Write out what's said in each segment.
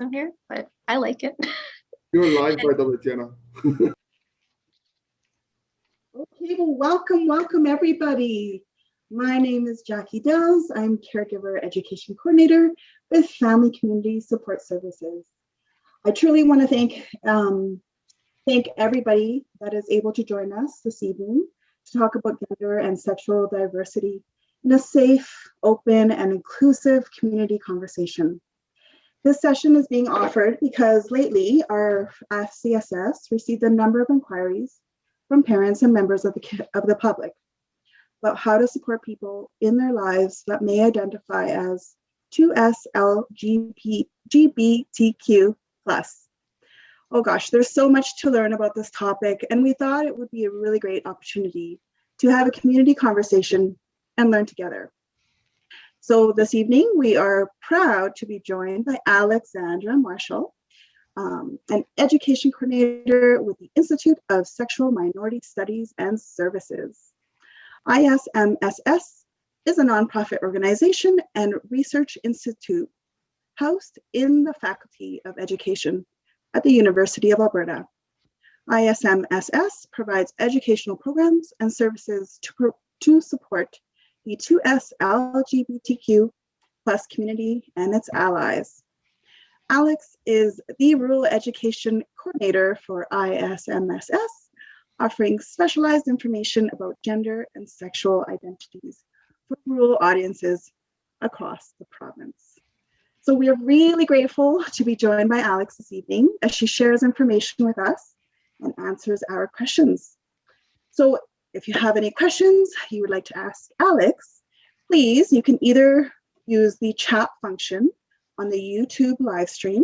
on here, but I like it. You're live, by the way, Jenna. Okay, well, welcome everybody. My name is Jackie Dells. I'm Caregiver Education Coordinator with Family Community Support Services. I truly want to thank everybody that is able to join us this evening to talk about gender and sexual diversity in a safe, open, and inclusive community conversation. This session is being offered because lately our FCSS received a number of inquiries from parents and members of the public about how to support people in their lives that may identify as 2S LGBTQ+. Oh gosh, there's so much to learn about this topic, and we thought it would be a really great opportunity to have a community conversation and learn together. So this evening, we are proud to be joined by Alexandra Marshall, an education coordinator with the Institute of Sexual Minority Studies and Services. ISMSS is a nonprofit organization and research institute housed in the Faculty of Education at the University of Alberta. ISMSS provides educational programs and services to support the 2S LGBTQ+ community and its allies. Alex is the Rural Education Coordinator for ISMSS, offering specialized information about gender and sexual identities for rural audiences across the province. So we are really grateful to be joined by Alex this evening as she shares information with us and answers our questions. So if you have any questions you would like to ask Alex, please, you can either use the chat function on the YouTube live stream,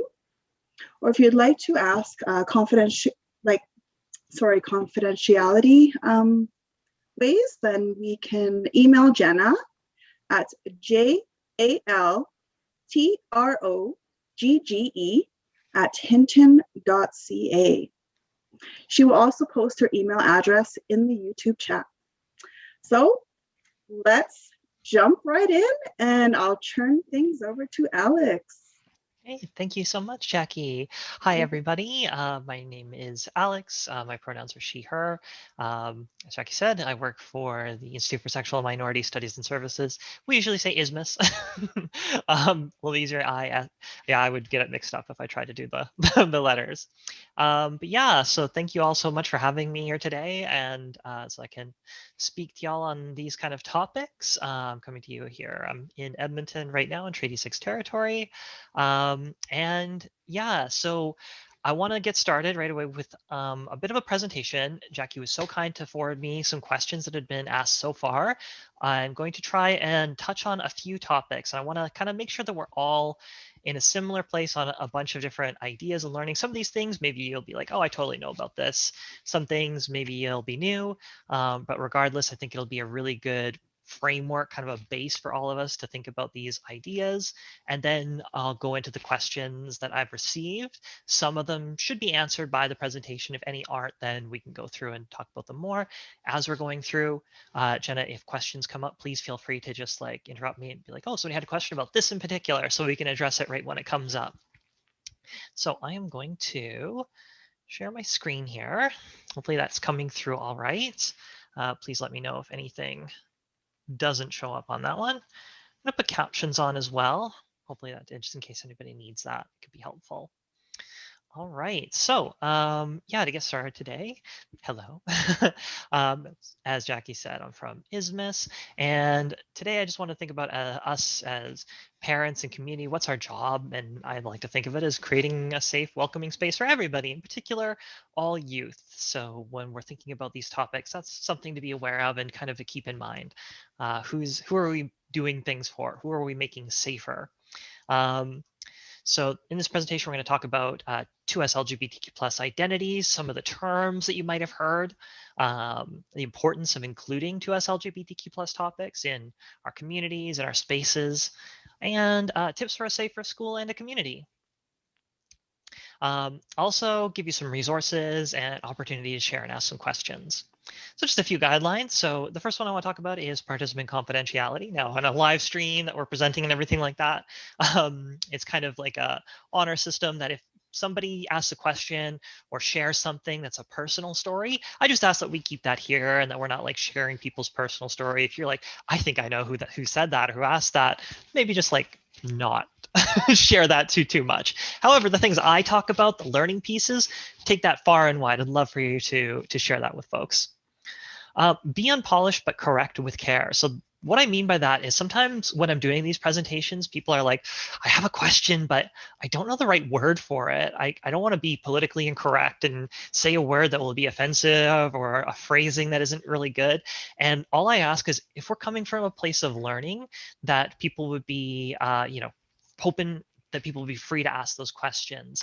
or if you'd like to ask confidentiality ways, then we can email Jenna at jaltrogge@hinton.ca. She will also post her email address in the YouTube chat. So let's jump right in, and I'll turn things over to Alex. Hey, thank you so much, Jackie. Hi, everybody. My name is Alex. My pronouns are she, her. As Jackie said, I work for the Institute for Sexual Minority Studies and Services. We usually say ISMIS. A little easier. I would get it mixed up if I tried to do the, the letters. But yeah, so thank you all so much for having me here today. And so I can speak to y'all on these kind of topics. Coming to you here. I'm in Edmonton right now in Treaty 6 territory. And yeah, so I want to get started right away with a bit of a presentation. Jackie was so kind to forward me some questions that had been asked so far. I'm going to try and touch on a few topics. And I want to kind of make sure that we're all in a similar place on a bunch of different ideas and learning. Some of these things, maybe you'll be like, oh, I totally know about this. Some things, maybe it'll be new. But regardless, I think it'll be a really good framework, kind of a base for all of us to think about these ideas. And then I'll go into the questions that I've received. Some of them should be answered by the presentation. If any aren't, then we can go through and talk about them more as we're going through. Jenna, if questions come up, please feel free to just like interrupt me and be like, oh, somebody had a question about this in particular, so we can address it right when it comes up. So I am going to share my screen here. Hopefully that's coming through all right. Please let me know if anything doesn't show up on that one. I'm gonna put captions on as well. Hopefully that did, just in case anybody needs that, it could be helpful. All right, so yeah, to get started today, hello. As Jackie said, I'm from ISMIS, and today I just want to think about us as parents and community. What's our job? And I like to think of it as creating a safe, welcoming space for everybody, in particular, all youth. So when we're thinking about these topics, that's something to be aware of and kind of to keep in mind. Who are we doing things for? Who are we making safer? So in this presentation, we're going to talk about 2S LGBTQ+ identities, some of the terms that you might have heard, the importance of including 2S LGBTQ+ topics in our communities and our spaces, and tips for a safer school and a community. Also give you some resources and opportunity to share and ask some questions. So just a few guidelines. So the first one I want to talk about is participant confidentiality. Now on a live stream that we're presenting and everything like that, it's kind of like a honor system that if somebody asks a question or shares something that's a personal story, I just ask that we keep that here and that we're not like sharing people's personal story. If you're like, I think I know who said that or who asked that, maybe just like not share that too much. However, the things I talk about, the learning pieces, take that far and wide. I'd love for you to share that with folks. Be unpolished but correct with care. So what I mean by that is sometimes when I'm doing these presentations, people are like, I have a question, but I don't know the right word for it. I don't want to be politically incorrect and say a word that will be offensive or a phrasing that isn't really good. And all I ask is if we're coming from a place of learning, that people would be, hoping that people will be free to ask those questions.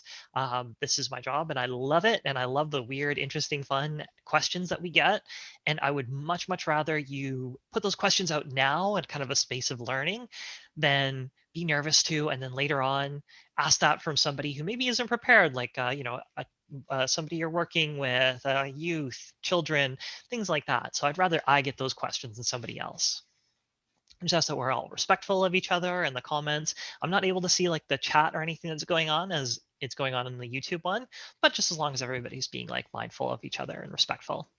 This is my job and I love it. And I love the weird, interesting, fun questions that we get. And I would much, much rather you put those questions out now at kind of a space of learning than be nervous to, and then later on ask that from somebody who maybe isn't prepared, like, somebody you're working with, youth, children, things like that. So I'd rather I get those questions than somebody else. Just ask that we're all respectful of each other and the comments. I'm not able to see like the chat or anything that's going on as it's going on in the YouTube one, but just as long as everybody's being like mindful of each other and respectful.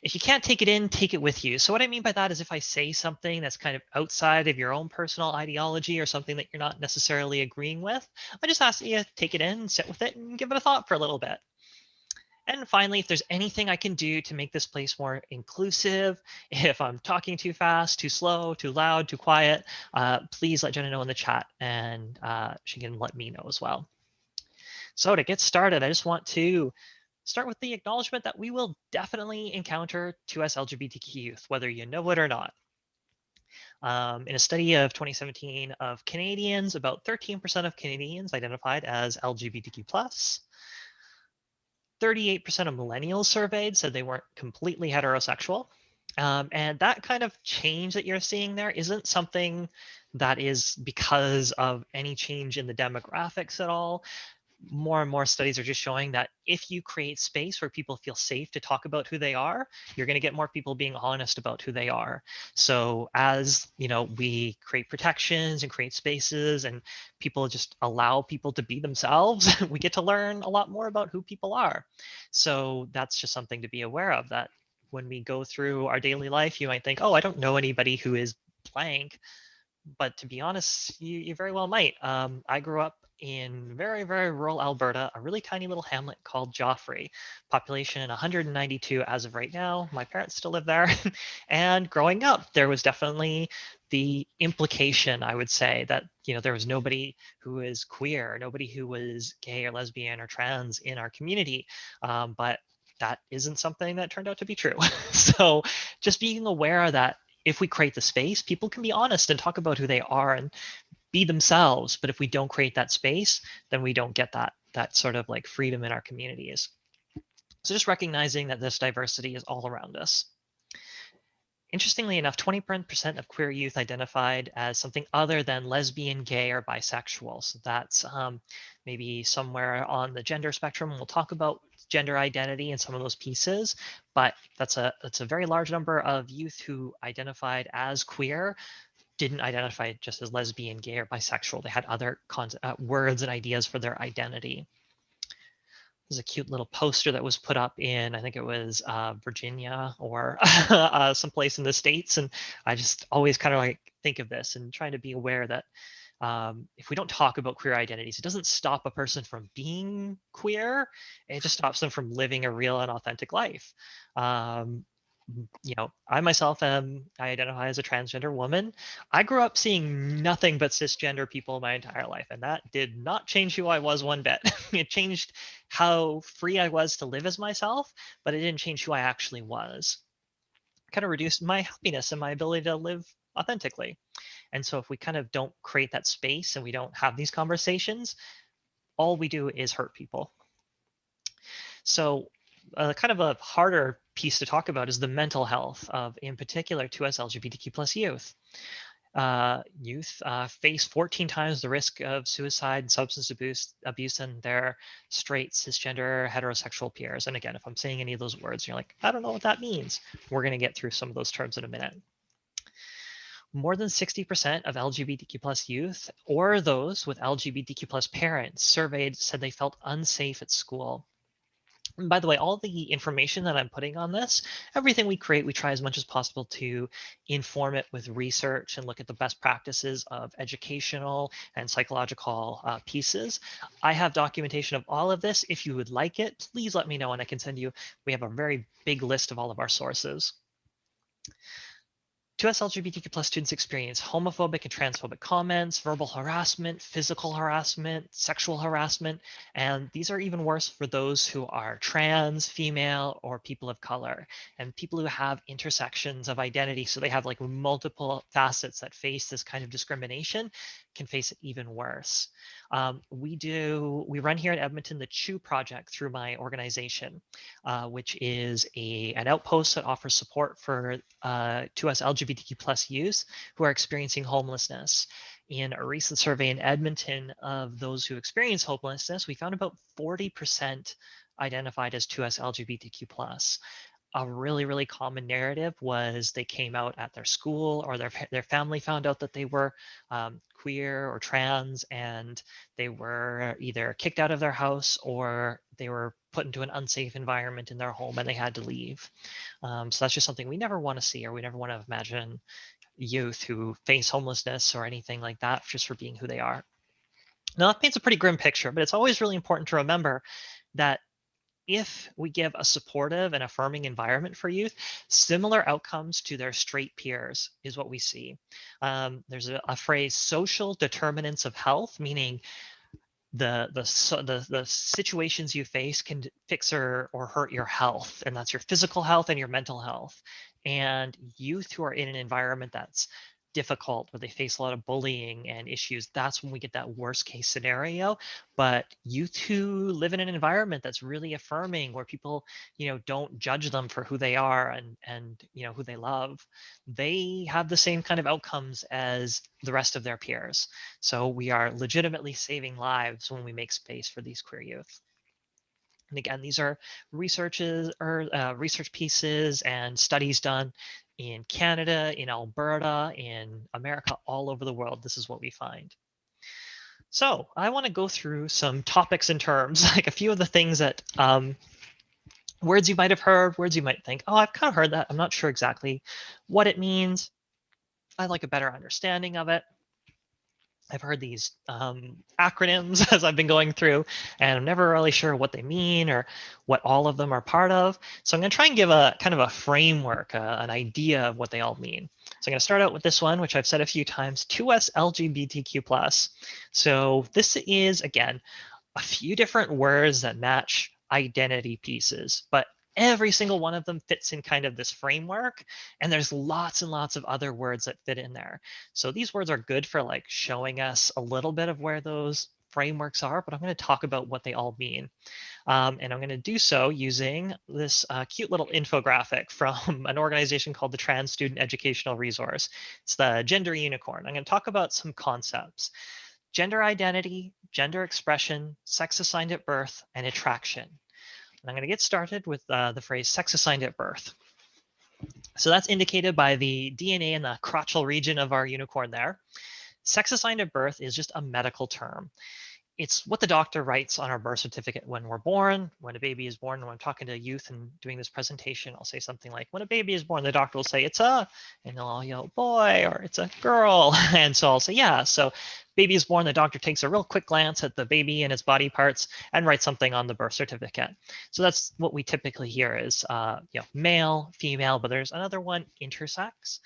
If you can't take it in, take it with you. So what I mean by that is if I say something that's kind of outside of your own personal ideology or something that you're not necessarily agreeing with, I just ask that you take it in, sit with it, and give it a thought for a little bit. And finally, if there's anything I can do to make this place more inclusive, if I'm talking too fast, too slow, too loud, too quiet, please let Jenna know in the chat and she can let me know as well. So to get started, I just want to start with the acknowledgement that we will definitely encounter 2S LGBTQ youth, whether you know it or not. In a study of 2017 of Canadians, about 13% of Canadians identified as LGBTQ+. 38% of millennials surveyed said they weren't completely heterosexual. And that kind of change that you're seeing there isn't something that is because of any change in the demographics at all. More and more studies are just showing that if you create space where people feel safe to talk about who they are, you're going to get more people being honest about who they are. So as we create protections and create spaces and people just allow people to be themselves, we get to learn a lot more about who people are. So that's just something to be aware of, that when we go through our daily life, you might think, oh, I don't know anybody who is blank. But to be honest, you very well might. I grew up in very, very rural Alberta, a really tiny little hamlet called Joffrey, population 192 as of right now. My parents still live there. And growing up, there was definitely the implication, I would say, that there was nobody who was queer, nobody who was gay or lesbian or trans in our community. But that isn't something that turned out to be true. So just being aware of that, if we create the space, people can be honest and talk about who they are and be themselves. But if we don't create that space, then we don't get that sort of like freedom in our communities. So just recognizing that this diversity is all around us. Interestingly enough, 20% of queer youth identified as something other than lesbian, gay, or bisexual. So that's maybe somewhere on the gender spectrum. We'll talk about gender identity and some of those pieces, but that's a very large number of youth who identified as queer didn't identify just as lesbian, gay, or bisexual. They had other words and ideas for their identity. There's a cute little poster that was put up in, I think it was Virginia or someplace in the States. And I just always kind of like think of this and trying to be aware that if we don't talk about queer identities, it doesn't stop a person from being queer. It just stops them from living a real and authentic life. I myself I identify as a transgender woman. I grew up seeing nothing but cisgender people my entire life, and that did not change who I was one bit. It changed how free I was to live as myself, but it didn't change who I actually was. It kind of reduced my happiness and my ability to live authentically. And so if we kind of don't create that space and we don't have these conversations, all we do is hurt people. So kind of a harder piece to talk about is the mental health of, in particular, 2S LGBTQ+ youth. youth face 14 times the risk of suicide and substance abuse than their straight, cisgender, heterosexual peers. And again, if I'm saying any of those words, you're like, I don't know what that means. We're going to get through some of those terms in a minute. More than 60% of LGBTQ plus youth or those with LGBTQ plus parents surveyed said they felt unsafe at school. And by the way, all the information that I'm putting on this, everything we create, we try as much as possible to inform it with research and look at the best practices of educational and psychological pieces. I have documentation of all of this. If you would like it, please let me know and I can send you. We have a very big list of all of our sources. 2S LGBTQ plus students experience homophobic and transphobic comments, verbal harassment, physical harassment, sexual harassment, and these are even worse for those who are trans, female, or people of color, and people who have intersections of identity. So they have like multiple facets that face this kind of discrimination can face it even worse. We run here at Edmonton the Chew Project through my organization, which is an outpost that offers support for 2S LGBTQ plus youth who are experiencing homelessness. In a recent survey in Edmonton of those who experience homelessness, we found about 40% identified as 2S LGBTQ plus. A really, really common narrative was they came out at their school or their family found out that they were queer or trans, and they were either kicked out of their house or they were put into an unsafe environment in their home and they had to leave. So that's just something we never want to see, or we never want to imagine youth who face homelessness or anything like that just for being who they are. Now that paints a pretty grim picture, but it's always really important to remember that if we give a supportive and affirming environment for youth, similar outcomes to their straight peers is what we see. There's a phrase, social determinants of health, meaning the situations you face can fix or hurt your health, and that's your physical health and your mental health. And youth who are in an environment that's difficult, where they face a lot of bullying and issues, that's when we get that worst case scenario. But youth who live in an environment that's really affirming, where people, don't judge them for who they are and who they love, they have the same kind of outcomes as the rest of their peers. So we are legitimately saving lives when we make space for these queer youth. And again, these are research pieces and studies done in Canada, in Alberta, in America, all over the world. This is what we find. So I want to go through some topics and terms, like a few of the things that words you might have heard, words you might think, oh, I've kind of heard that. I'm not sure exactly what it means. I'd like a better understanding of it. I've heard these acronyms as I've been going through, and I'm never really sure what they mean or what all of them are part of. So I'm going to try and give a kind of a framework, an idea of what they all mean. So I'm going to start out with this one, which I've said a few times, 2S LGBTQ+. So this is, again, a few different words that match identity pieces, but every single one of them fits in kind of this framework, and there's lots and lots of other words that fit in there. So these words are good for like showing us a little bit of where those frameworks are, but I'm going to talk about what they all mean. And I'm going to do so using this cute little infographic from an organization called the Trans Student Educational Resource. It's the Gender Unicorn. I'm going to talk about some concepts: gender identity, gender expression, sex assigned at birth, and attraction. And I'm going to get started with the phrase sex assigned at birth. So that's indicated by the DNA in the crotchal region of our unicorn there. Sex assigned at birth is just a medical term. It's what the doctor writes on our birth certificate when we're born, when a baby is born. When I'm talking to youth and doing this presentation, I'll say something like, when a baby is born, the doctor will say, it's a, and they'll all yell, boy, or it's a girl. And so I'll say, yeah. So baby is born, the doctor takes a real quick glance at the baby and its body parts and writes something on the birth certificate. So that's what we typically hear is, male, female, but there's another one, intersex,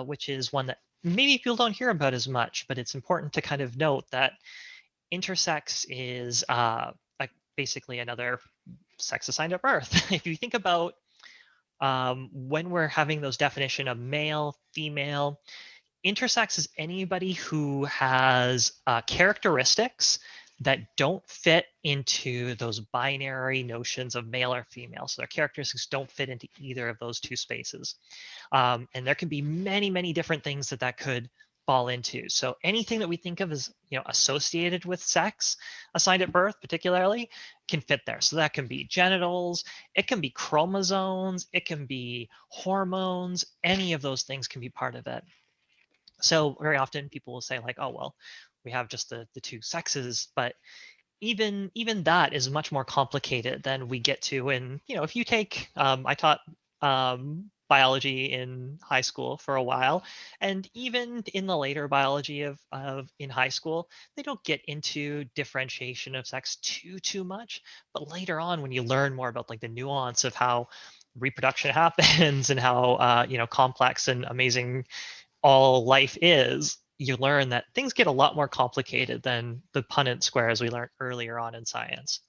which is one that maybe people don't hear about as much, but it's important to kind of note that intersex is like basically another sex assigned at birth. If you think about when we're having those definition of male, female, intersex is anybody who has characteristics that don't fit into those binary notions of male or female. So their characteristics don't fit into either of those two spaces. And there can be many, many different things that could fall into. So anything that we think of as, associated with sex assigned at birth, particularly, can fit there. So that can be genitals, it can be chromosomes, it can be hormones, any of those things can be part of it. So very often people will say like, oh, well, we have just the two sexes, but even that is much more complicated than we get to in, if you take, I taught biology in high school for a while, and even in the later biology of in high school, they don't get into differentiation of sex too much. But later on, when you learn more about like the nuance of how reproduction happens and how complex and amazing all life is, you learn that things get a lot more complicated than the Punnett squares we learned earlier on in science.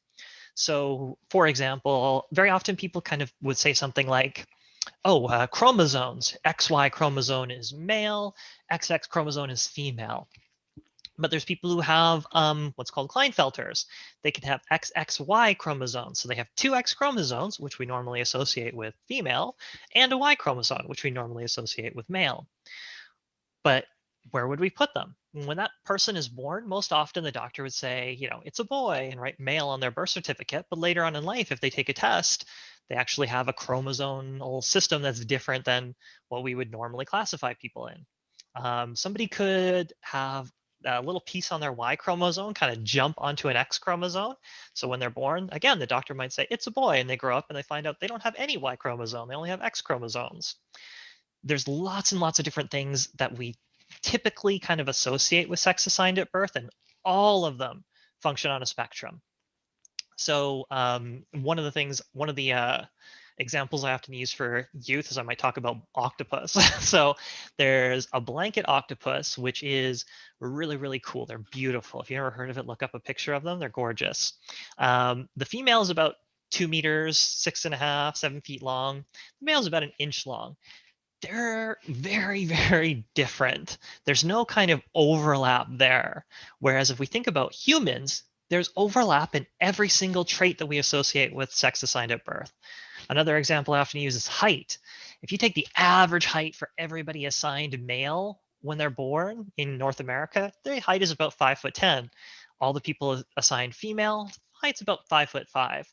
So, for example, very often people kind of would say something like, oh, chromosomes, XY chromosome is male, XX chromosome is female. But there's people who have what's called Klinefelters. They can have XXY chromosomes. So they have two X chromosomes, which we normally associate with female, and a Y chromosome, which we normally associate with male. But where would we put them? When that person is born, most often the doctor would say, it's a boy and write male on their birth certificate. But later on in life, if they take a test, they actually have a chromosomal system that's different than what we would normally classify people in. Somebody could have a little piece on their Y chromosome kind of jump onto an X chromosome. So when they're born, again, the doctor might say it's a boy, and they grow up and they find out they don't have any Y chromosome. They only have X chromosomes. There's lots and lots of different things that we typically kind of associate with sex assigned at birth, and all of them function on a spectrum. So one of the examples I often use for youth is I might talk about octopus. So there's a blanket octopus, which is really, really cool. They're beautiful. If you never heard of it, look up a picture of them. They're gorgeous. The female is about 2 meters, 6.5, 7 feet long. The male is about 1 inch long. They're very, very different. There's no kind of overlap there. Whereas if we think about humans, there's overlap in every single trait that we associate with sex assigned at birth. Another example I often use is height. If you take the average height for everybody assigned male when they're born in North America, their height is about 5'10". All the people assigned female, height's about 5'5".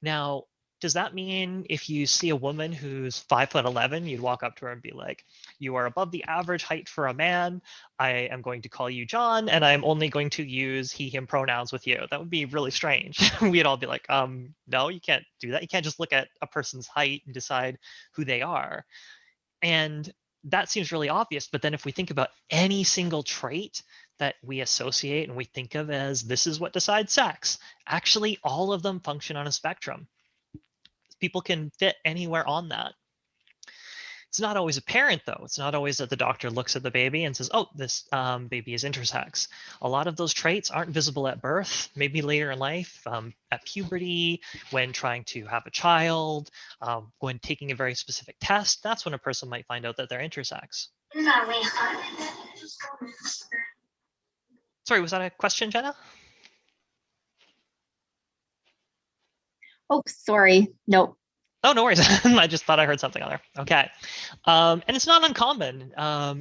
Now, does that mean if you see a woman who's 5'11", you'd walk up to her and be like, you are above the average height for a man. I am going to call you John, and I'm only going to use he, him pronouns with you. That would be really strange. We'd all be like, no, you can't do that. You can't just look at a person's height and decide who they are. And that seems really obvious. But then if we think about any single trait that we associate and we think of as this is what decides sex, actually all of them function on a spectrum. People can fit anywhere on that. It's not always apparent, though. It's not always that the doctor looks at the baby and says, oh, this baby is intersex. A lot of those traits aren't visible at birth, maybe later in life, at puberty, when trying to have a child, when taking a very specific test. That's when a person might find out that they're intersex. Sorry, was that a question, Jenna? Oh, sorry. Nope. Oh, no worries. I just thought I heard something on there. Okay. And it's not uncommon.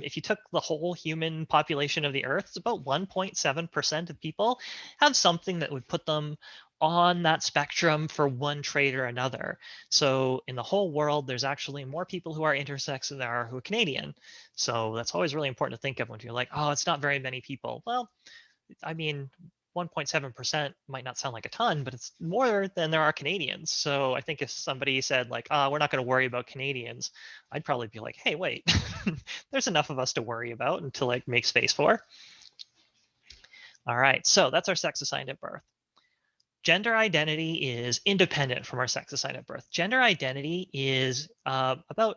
If you took the whole human population of the Earth, it's about 1.7% of people have something that would put them on that spectrum for one trait or another. So in the whole world, there's actually more people who are intersex than there are who are Canadian. So that's always really important to think of when you're like, oh, it's not very many people. Well, I mean, 1.7% might not sound like a ton, but it's more than there are Canadians. So I think if somebody said like, we're not going to worry about Canadians, I'd probably be like, hey, wait, there's enough of us to worry about and to like make space for. All right, so that's our sex assigned at birth. Gender identity is independent from our sex assigned at birth. Gender identity is about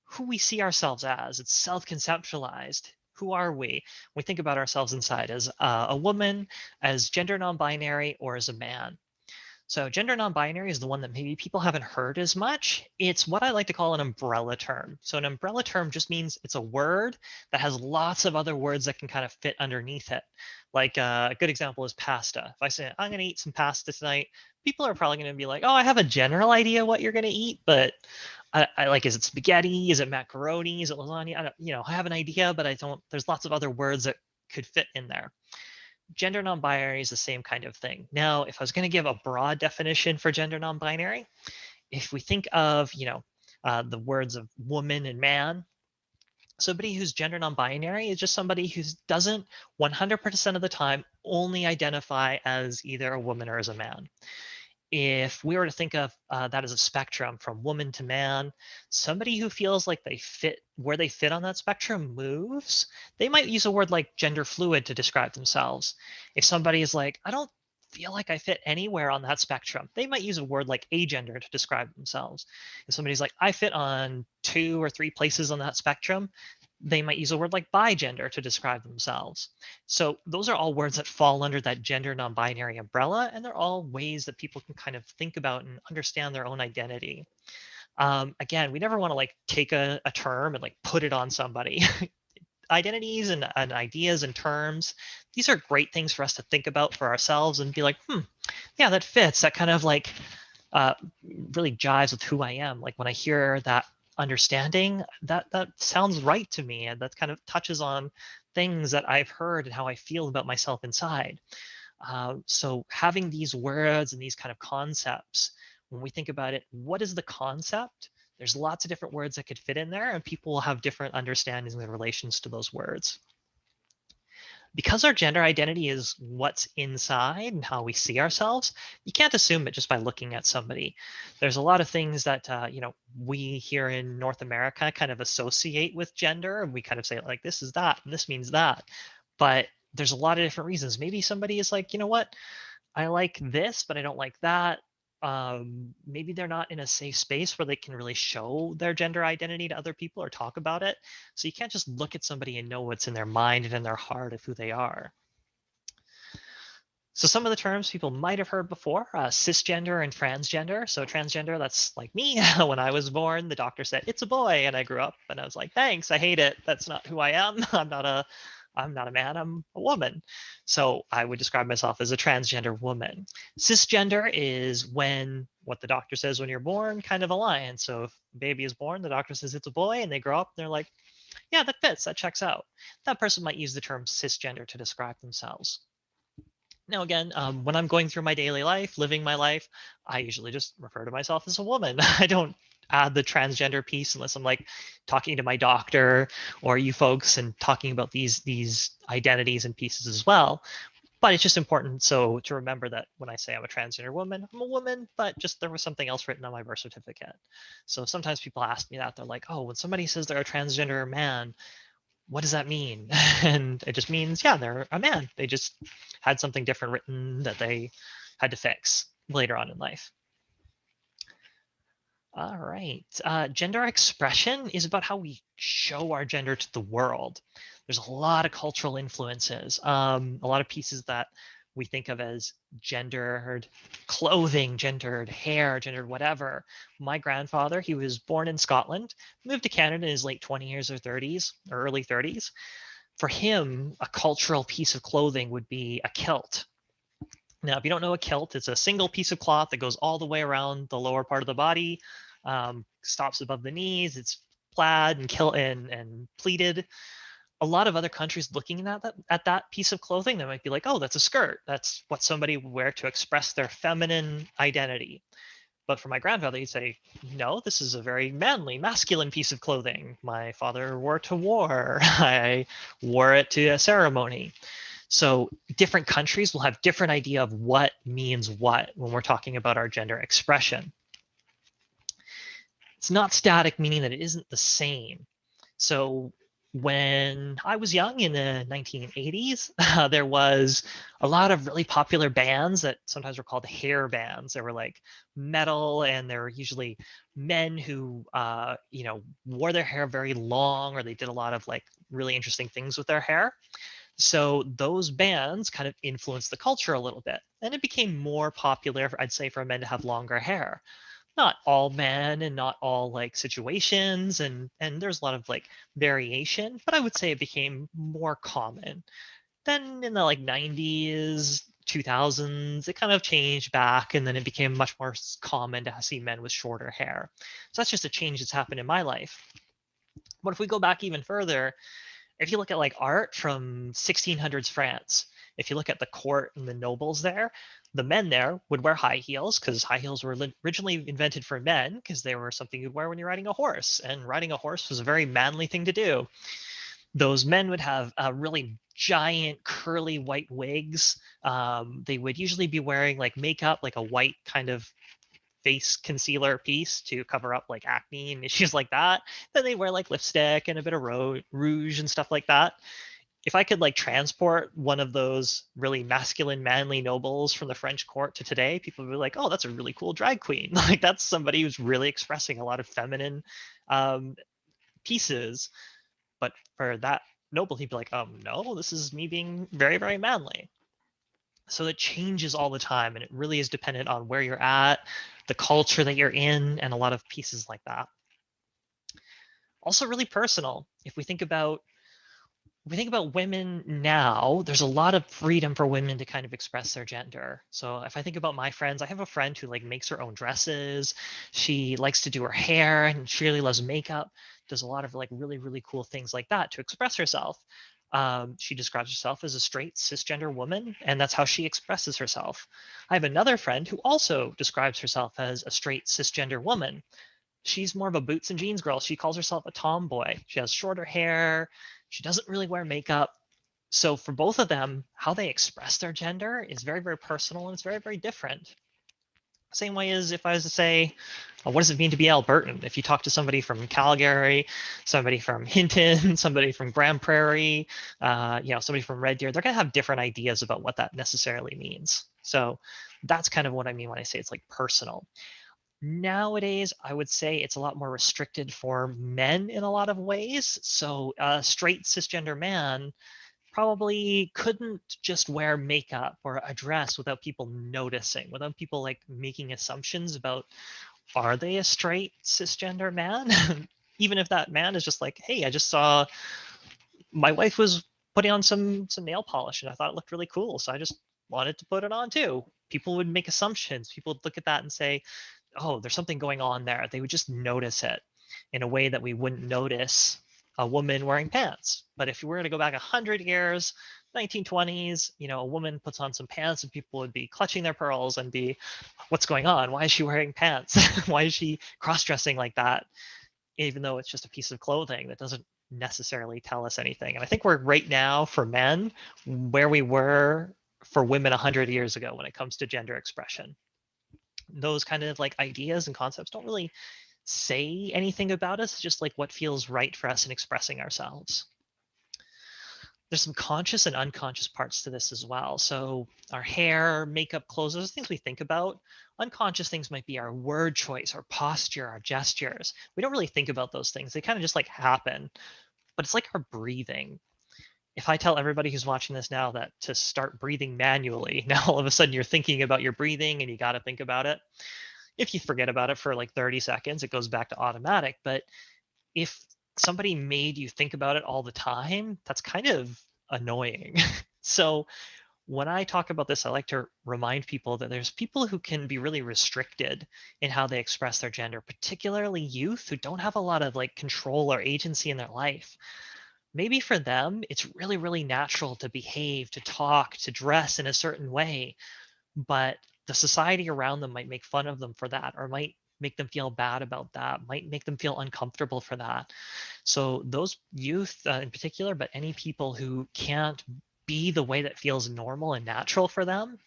who we see ourselves as. It's self-conceptualized. Who are we? We think about ourselves inside as a woman, as gender non-binary, or as a man. So gender non-binary is the one that maybe people haven't heard as much. It's what I like to call an umbrella term. So an umbrella term just means it's a word that has lots of other words that can kind of fit underneath it. Like a good example is pasta. If I say, I'm going to eat some pasta tonight, people are probably going to be like, oh, I have a general idea what you're going to eat, but I like, is it spaghetti? Is it macaroni? Is it lasagna? I don't, I have an idea, but I don't, there's lots of other words that could fit in there. Gender non-binary is the same kind of thing. Now, if I was going to give a broad definition for gender non-binary, if we think of, the words of woman and man, somebody who's gender non-binary is just somebody who doesn't 100% of the time only identify as either a woman or as a man. If we were to think of that as a spectrum from woman to man, somebody who feels like they fit where they fit on that spectrum moves, they might use a word like gender fluid to describe themselves. If somebody is like, I don't feel like I fit anywhere on that spectrum, they might use a word like agender to describe themselves. If somebody's like, I fit on 2 or 3 places on that spectrum, they might use a word like bigender to describe themselves. So those are all words that fall under that gender non-binary umbrella, and they're all ways that people can kind of think about and understand their own identity. Again, we never want to like take a term and like put it on somebody. Identities and ideas and terms, these are great things for us to think about for ourselves and be like, yeah, that fits. That kind of like really jives with who I am. Like when I hear that understanding, that sounds right to me, and that kind of touches on things that I've heard and how I feel about myself inside. So having these words and these kind of concepts, when we think about it, what is the concept? There's lots of different words that could fit in there, and people will have different understandings and relations to those words. Because our gender identity is what's inside and how we see ourselves, you can't assume it just by looking at somebody. There's a lot of things that we here in North America kind of associate with gender, and we kind of say like, this is that and this means that. But there's a lot of different reasons. Maybe somebody is like, you know what, I like this, but I don't like that. Maybe they're not in a safe space where they can really show their gender identity to other people or talk about it. So you can't just look at somebody and know what's in their mind and in their heart of who they are. So some of the terms people might have heard before, cisgender and transgender. So transgender, that's like me. When I was born, the doctor said, it's a boy. And I grew up and I was like, thanks, I hate it. That's not who I am. I'm not a man, I'm a woman. So I would describe myself as a transgender woman. Cisgender is when what the doctor says when you're born kind of aligns. So if a baby is born, the doctor says it's a boy, and they grow up and they're like, yeah, that fits, that checks out. That person might use the term cisgender to describe themselves. Now, again, when I'm going through my daily life, living my life, I usually just refer to myself as a woman. I don't add the transgender piece unless I'm like talking to my doctor or you folks and talking about these identities and pieces as well. But it's just important to remember that when I say I'm a transgender woman, I'm a woman, but just there was something else written on my birth certificate. So sometimes people ask me that. They're like, oh, when somebody says they're a transgender man, what does that mean? And it just means, yeah, they're a man. They just had something different written that they had to fix later on in life. All right. Gender expression is about how we show our gender to the world. There's a lot of cultural influences, a lot of pieces that we think of as gendered clothing, gendered hair, gendered whatever. My grandfather, he was born in Scotland, moved to Canada in his late 20s or 30s or early 30s. For him, a cultural piece of clothing would be a kilt. Now, if you don't know a kilt, it's a single piece of cloth that goes all the way around the lower part of the body, stops above the knees. It's plaid and pleated. A lot of other countries looking at that piece of clothing, they might be like, oh, that's a skirt. That's what somebody would wear to express their feminine identity. But for my grandfather, he'd say, no, this is a very manly, masculine piece of clothing. My father wore it to war. I wore it to a ceremony. So different countries will have different idea of what means what when we're talking about our gender expression. It's not static, meaning that it isn't the same. So when I was young in the 1980s, there was a lot of really popular bands that sometimes were called hair bands. They were like metal, and they were usually men who, wore their hair very long, or they did a lot of like really interesting things with their hair. So those bands kind of influenced the culture a little bit, and it became more popular, I'd say, for men to have longer hair. Not all men and not all like situations, and there's a lot of like variation, but I would say it became more common. Then in the like 90s, 2000s, it kind of changed back, and then it became much more common to see men with shorter hair. So that's just a change that's happened in my life. But if we go back even further, if you look at like art from 1600s France, if you look at the court and the nobles there, the men there would wear high heels because high heels were originally invented for men because they were something you'd wear when you're riding a horse, and riding a horse was a very manly thing to do. Those men would have really giant curly white wigs. They would usually be wearing like makeup, like a white kind of face concealer piece to cover up like acne and issues like that. Then they wear like lipstick and a bit of rouge and stuff like that. If I could like transport one of those really masculine, manly nobles from the French court to today, people would be like, oh, that's a really cool drag queen. Like that's somebody who's really expressing a lot of feminine pieces. But for that noble, he'd be like, no, this is me being very, very manly. So it changes all the time, and it really is dependent on where you're at, the culture that you're in, and a lot of pieces like that. Also really personal. If we think about women now, there's a lot of freedom for women to kind of express their gender. So if I think about my friends, I have a friend who like makes her own dresses. She likes to do her hair, and she really loves makeup. Does a lot of like really, really cool things like that to express herself. She describes herself as a straight cisgender woman, and that's how she expresses herself. I have another friend who also describes herself as a straight cisgender woman. She's more of a boots and jeans girl. She calls herself a tomboy. She has shorter hair. She doesn't really wear makeup. So for both of them, how they express their gender is very, very personal, and it's very, very different. Same way as if I was to say, what does it mean to be Albertan? If you talk to somebody from Calgary, somebody from Hinton, somebody from Grand Prairie, somebody from Red Deer, they're going to have different ideas about what that necessarily means. So that's kind of what I mean when I say it's like personal. Nowadays, I would say it's a lot more restricted for men in a lot of ways. So a straight cisgender man probably couldn't just wear makeup or a dress without people noticing, without people like making assumptions about, are they a straight cisgender man? Even if that man is just like, hey, I just saw my wife was putting on some nail polish and I thought it looked really cool, so I just wanted to put it on too. People would make assumptions. People would look at that and say, oh, there's something going on there. They would just notice it in a way that we wouldn't notice a woman wearing pants. But if you were to go back 100 years, 1920s, a woman puts on some pants and people would be clutching their pearls and be, what's going on? Why is she wearing pants? Why is she cross-dressing like that? Even though it's just a piece of clothing that doesn't necessarily tell us anything. And I think we're right now for men where we were for women 100 years ago when it comes to gender expression. Those kind of like ideas and concepts don't really say anything about us, just like what feels right for us in expressing ourselves. There's some conscious and unconscious parts to this as well. So our hair, makeup, clothes, those things we think about. Unconscious things might be our word choice, our posture, our gestures. We don't really think about those things. They kind of just like happen, but it's like our breathing. If I tell everybody who's watching this now that to start breathing manually, now all of a sudden you're thinking about your breathing and you got to think about it. If you forget about it for like 30 seconds, it goes back to automatic. But if somebody made you think about it all the time, that's kind of annoying. So when I talk about this, I like to remind people that there's people who can be really restricted in how they express their gender, particularly youth who don't have a lot of like control or agency in their life. Maybe for them, it's really, really natural to behave, to talk, to dress in a certain way, but the society around them might make fun of them for that, or might make them feel bad about that, might make them feel uncomfortable for that. So those youth in particular, but any people who can't be the way that feels normal and natural for them,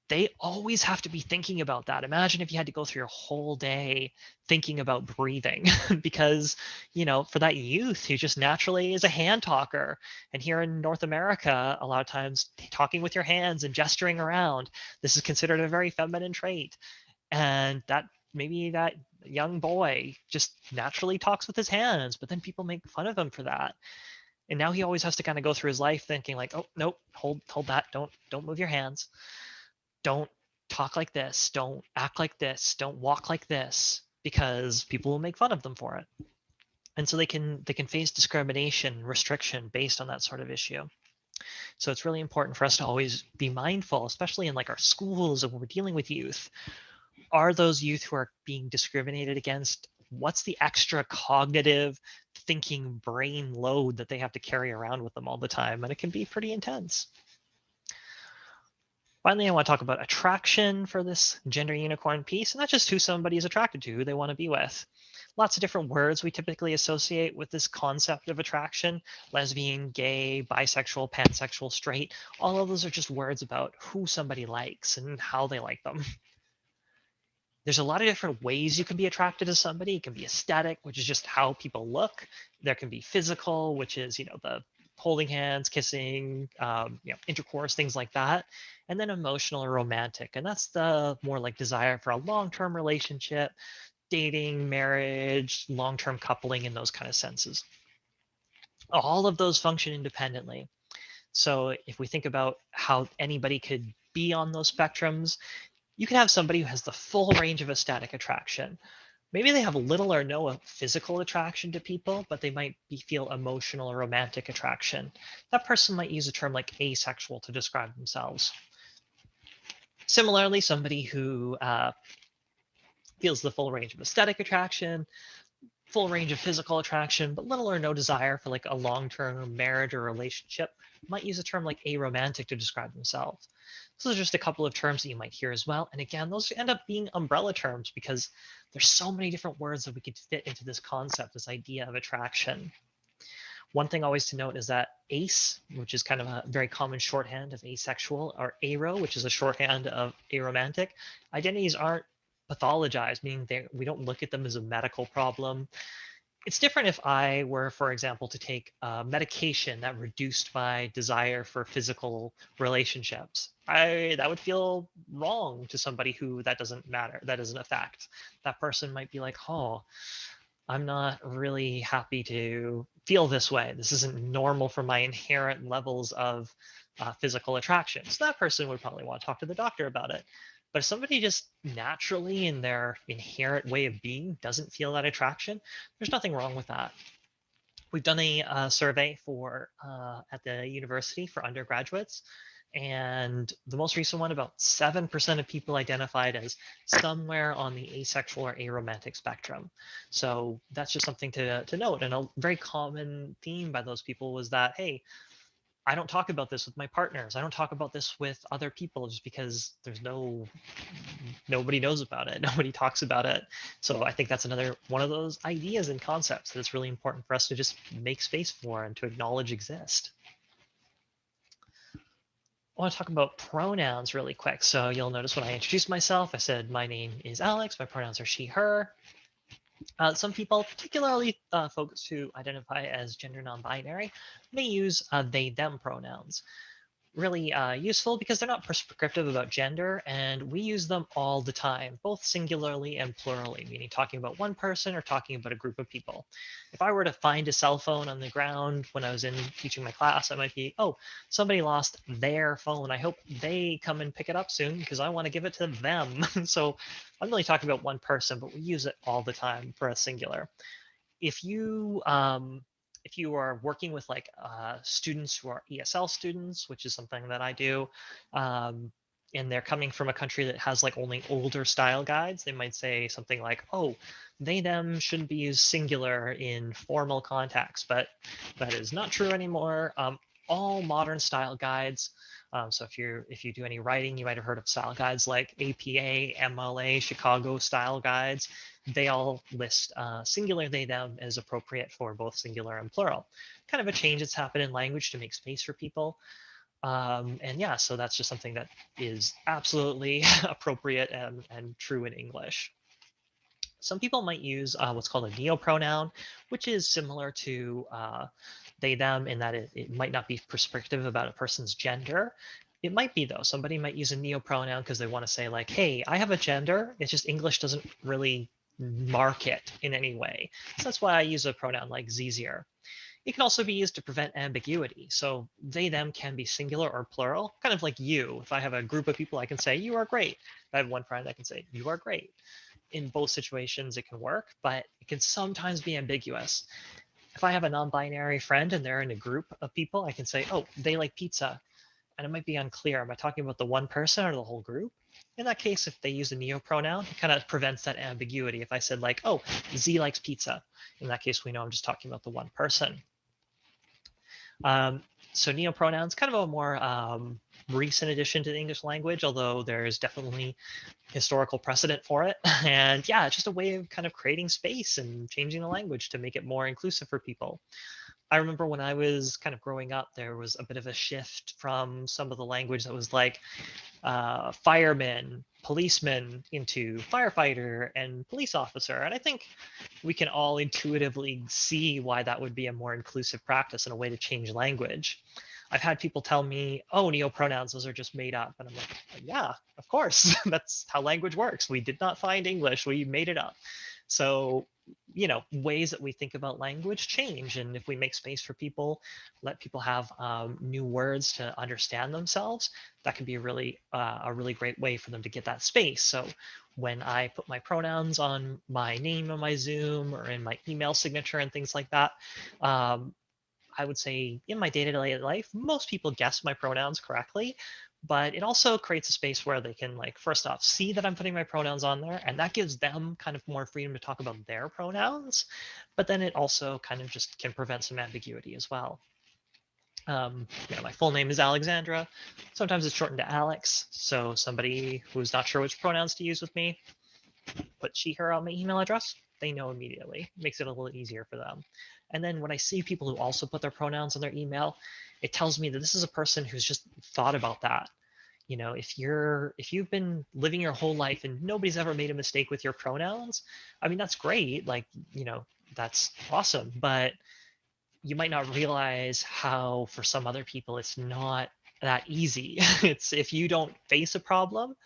they always have to be thinking about that. Imagine if you had to go through your whole day thinking about breathing because, for that youth who just naturally is a hand talker. And here in North America, a lot of times talking with your hands and gesturing around, this is considered a very feminine trait. And that maybe that young boy just naturally talks with his hands, but then people make fun of him for that. And now he always has to kind of go through his life thinking like, oh, nope, hold that. Don't move your hands. Don't talk like this, don't act like this, don't walk like this, because people will make fun of them for it. And so they can face discrimination, restriction based on that sort of issue. So it's really important for us to always be mindful, especially in like our schools and when we're dealing with youth. Are those youth who are being discriminated against? What's the extra cognitive thinking brain load that they have to carry around with them all the time? And it can be pretty intense. Finally, I want to talk about attraction for this gender unicorn piece, and not just who somebody is attracted to, who they want to be with. Lots of different words we typically associate with this concept of attraction: lesbian, gay, bisexual, pansexual, straight. All of those are just words about who somebody likes and how they like them. There's a lot of different ways you can be attracted to somebody. It can be aesthetic, which is just how people look. There can be physical, which is, the holding hands, kissing, intercourse, things like that. And then emotional or romantic. And that's the more like desire for a long-term relationship, dating, marriage, long-term coupling in those kind of senses. All of those function independently. So if we think about how anybody could be on those spectrums, you can have somebody who has the full range of aesthetic attraction. Maybe they have little or no physical attraction to people, but they might feel emotional or romantic attraction. That person might use a term like asexual to describe themselves. Similarly, somebody who feels the full range of aesthetic attraction, full range of physical attraction, but little or no desire for like a long-term marriage or relationship might use a term like aromantic to describe themselves. So there's just a couple of terms that you might hear as well. And again, those end up being umbrella terms because there's so many different words that we could fit into this concept, this idea of attraction. One thing always to note is that ace, which is kind of a very common shorthand of asexual, or aro, which is a shorthand of aromantic, identities aren't pathologized, meaning we don't look at them as a medical problem. It's different if I were, for example, to take medication that reduced my desire for physical relationships. That would feel wrong to somebody who that doesn't matter, that doesn't affect. That person might be like, oh, I'm not really happy to feel this way. This isn't normal for my inherent levels of physical attraction. So that person would probably want to talk to the doctor about it. But if somebody just naturally in their inherent way of being doesn't feel that attraction, there's nothing wrong with that. We've done a survey for at the university for undergraduates, and the most recent one, about 7% of people identified as somewhere on the asexual or aromantic spectrum. So that's just something to note. And a very common theme by those people was that, hey, I don't talk about this with my partners. I don't talk about this with other people just because nobody knows about it. Nobody talks about it. So I think that's another one of those ideas and concepts that it's really important for us to just make space for and to acknowledge exist. I want to talk about pronouns really quick. So you'll notice when I introduced myself, I said my name is Alex. My pronouns are she, her. Some people, particularly folks who identify as gender non-binary, may use they, them pronouns. Really useful because they're not prescriptive about gender, and we use them all the time, both singularly and plurally, meaning talking about one person or talking about a group of people. If I were to find a cell phone on the ground when I was in teaching my class, I might be, oh, somebody lost their phone. I hope they come and pick it up soon because I want to give it to them. So I'm really talking about one person, but we use it all the time for a singular. If you are working with like students who are ESL students, which is something that I do, and they're coming from a country that has like only older style guides, they might say something like, oh, they, them shouldn't be used singular in formal context, but that is not true anymore. All modern style guides, so if you do any writing, you might have heard of style guides like APA, MLA, Chicago style guides. They all list singular they, them as appropriate for both singular and plural. Kind of a change that's happened in language to make space for people. And yeah, so that's just something that is absolutely appropriate and true in English. Some people might use what's called a neopronoun, which is similar to they, them in that it might not be prescriptive about a person's gender. It might be though. Somebody might use a neopronoun because they want to say like, hey, I have a gender. It's just English doesn't really mark it in any way. So that's why I use a pronoun like zizier. It can also be used to prevent ambiguity. So they, them can be singular or plural, kind of like you. If I have a group of people, I can say, you are great. If I have one friend, I can say, you are great. In both situations, it can work, but it can sometimes be ambiguous. if I have a non-binary friend and they're in a group of people, I can say, oh, they like pizza. And it might be unclear. Am I talking about the one person or the whole group? In that case, if they use a neopronoun, it kind of prevents that ambiguity. If I said like, oh, Z likes pizza, in that case, we know I'm just talking about the one person. So neopronouns, kind of a more recent addition to the English language, although there's definitely historical precedent for it. And yeah, it's just a way of kind of creating space and changing the language to make it more inclusive for people. I remember when I was kind of growing up, there was a bit of a shift from some of the language that was like fireman, policeman into firefighter and police officer. And I think we can all intuitively see why that would be a more inclusive practice and a way to change language. I've had people tell me, oh, neopronouns, those are just made up. And I'm like, yeah, of course. That's how language works. We did not find English. We made it up. So, you know, ways that we think about language change. And if we make space for people, let people have new words to understand themselves, that can be a really great way for them to get that space. So when I put my pronouns on my name on my Zoom or in my email signature and things like that, I would say in my day-to-day life, most people guess my pronouns correctly, but it also creates a space where they can, like, first off, see that I'm putting my pronouns on there, and that gives them kind of more freedom to talk about their pronouns. But then it also kind of just can prevent some ambiguity as well. You know, my full name is Alexandra. Sometimes it's shortened to Alex. So somebody who's not sure which pronouns to use with me, put she, her on my email address, they know immediately. It makes it a little easier for them. And then when I see people who also put their pronouns on their email, it tells me that this is a person who's just thought about that. You know, if you've been living your whole life and nobody's ever made a mistake with your pronouns, I mean, that's great. Like, you know, that's awesome. But you might not realize how for some other people it's not that easy. It's if you don't face a problem,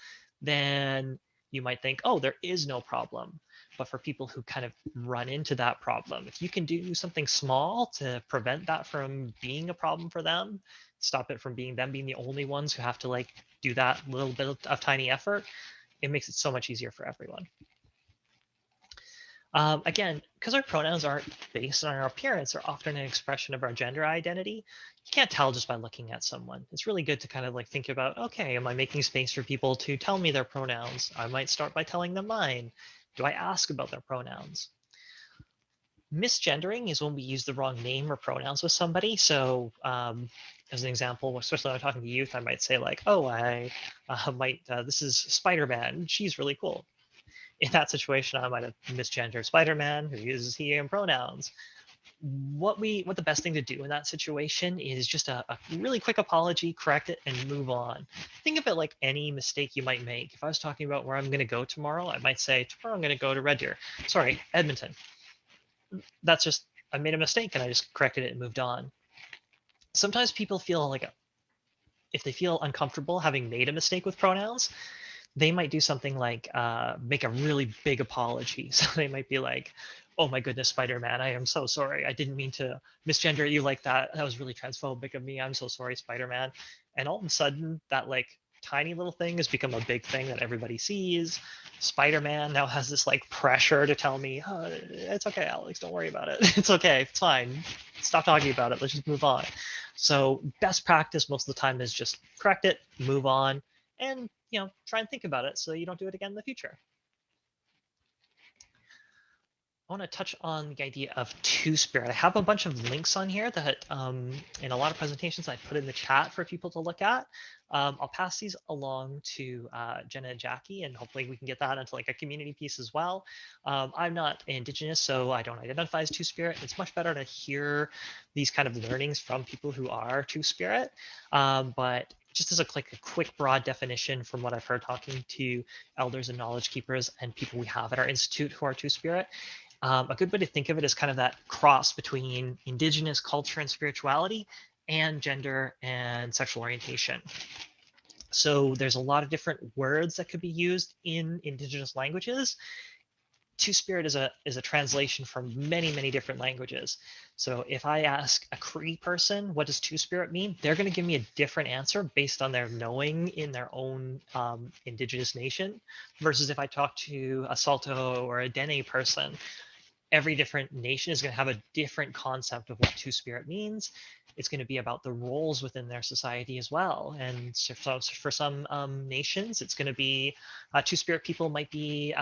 then you might think, oh, there is no problem. But for people who kind of run into that problem, if you can do something small to prevent that from being a problem for them, stop it from being them being the only ones who have to like do that little bit of tiny effort, it makes it so much easier for everyone. Again, because our pronouns aren't based on our appearance, they're often an expression of our gender identity. You can't tell just by looking at someone. It's really good to kind of like think about, okay, am I making space for people to tell me their pronouns? I might start by telling them mine. Do I ask about their pronouns? Misgendering is when we use the wrong name or pronouns with somebody. So as an example, especially when I'm talking to youth, I might say like, oh, this is Spider-Man. She's really cool. In that situation, I might have misgendered Spider-Man, who uses he and pronouns. What the best thing to do in that situation is just a really quick apology, correct it, and move on. Think of it like any mistake you might make. If I was talking about where I'm going to go tomorrow, I might say, tomorrow I'm going to go to Red Deer. Sorry, Edmonton. That's just, I made a mistake and I just corrected it and moved on. Sometimes people feel like, if they feel uncomfortable having made a mistake with pronouns, they might do something like make a really big apology. So they might be like, oh my goodness, Spider-Man, I am so sorry. I didn't mean to misgender you like that. That was really transphobic of me. I'm so sorry, Spider-Man. And all of a sudden, that like tiny little thing has become a big thing that everybody sees. Spider-Man now has this like pressure to tell me, oh, it's okay, Alex, don't worry about it. It's okay, it's fine. Stop talking about it. Let's just move on. So best practice most of the time is just correct it, move on, and try and think about it so you don't do it again in the future. I want to touch on the idea of TwoSpirit. I have a bunch of links on here that in a lot of presentations I put in the chat for people to look at. I'll pass these along to Jenna and Jackie, and hopefully we can get that into like a community piece as well. I'm not Indigenous, so I don't identify as TwoSpirit. It's much better to hear these kind of learnings from people who are TwoSpirit. But just as a quick broad definition from what I've heard talking to elders and knowledge keepers and people we have at our institute who are TwoSpirit, a good way to think of it is kind of that cross between Indigenous culture and spirituality and gender and sexual orientation. So there's a lot of different words that could be used in Indigenous languages. TwoSpirit is a translation from many different languages. So if I ask a Cree person, what does TwoSpirit mean? They're going to give me a different answer based on their knowing in their own Indigenous nation, versus if I talk to a Saulteaux or a Dene person, every different nation is going to have a different concept of what two-spirit means. It's going to be about the roles within their society as well. And so for some nations, it's going to be two-spirit people might be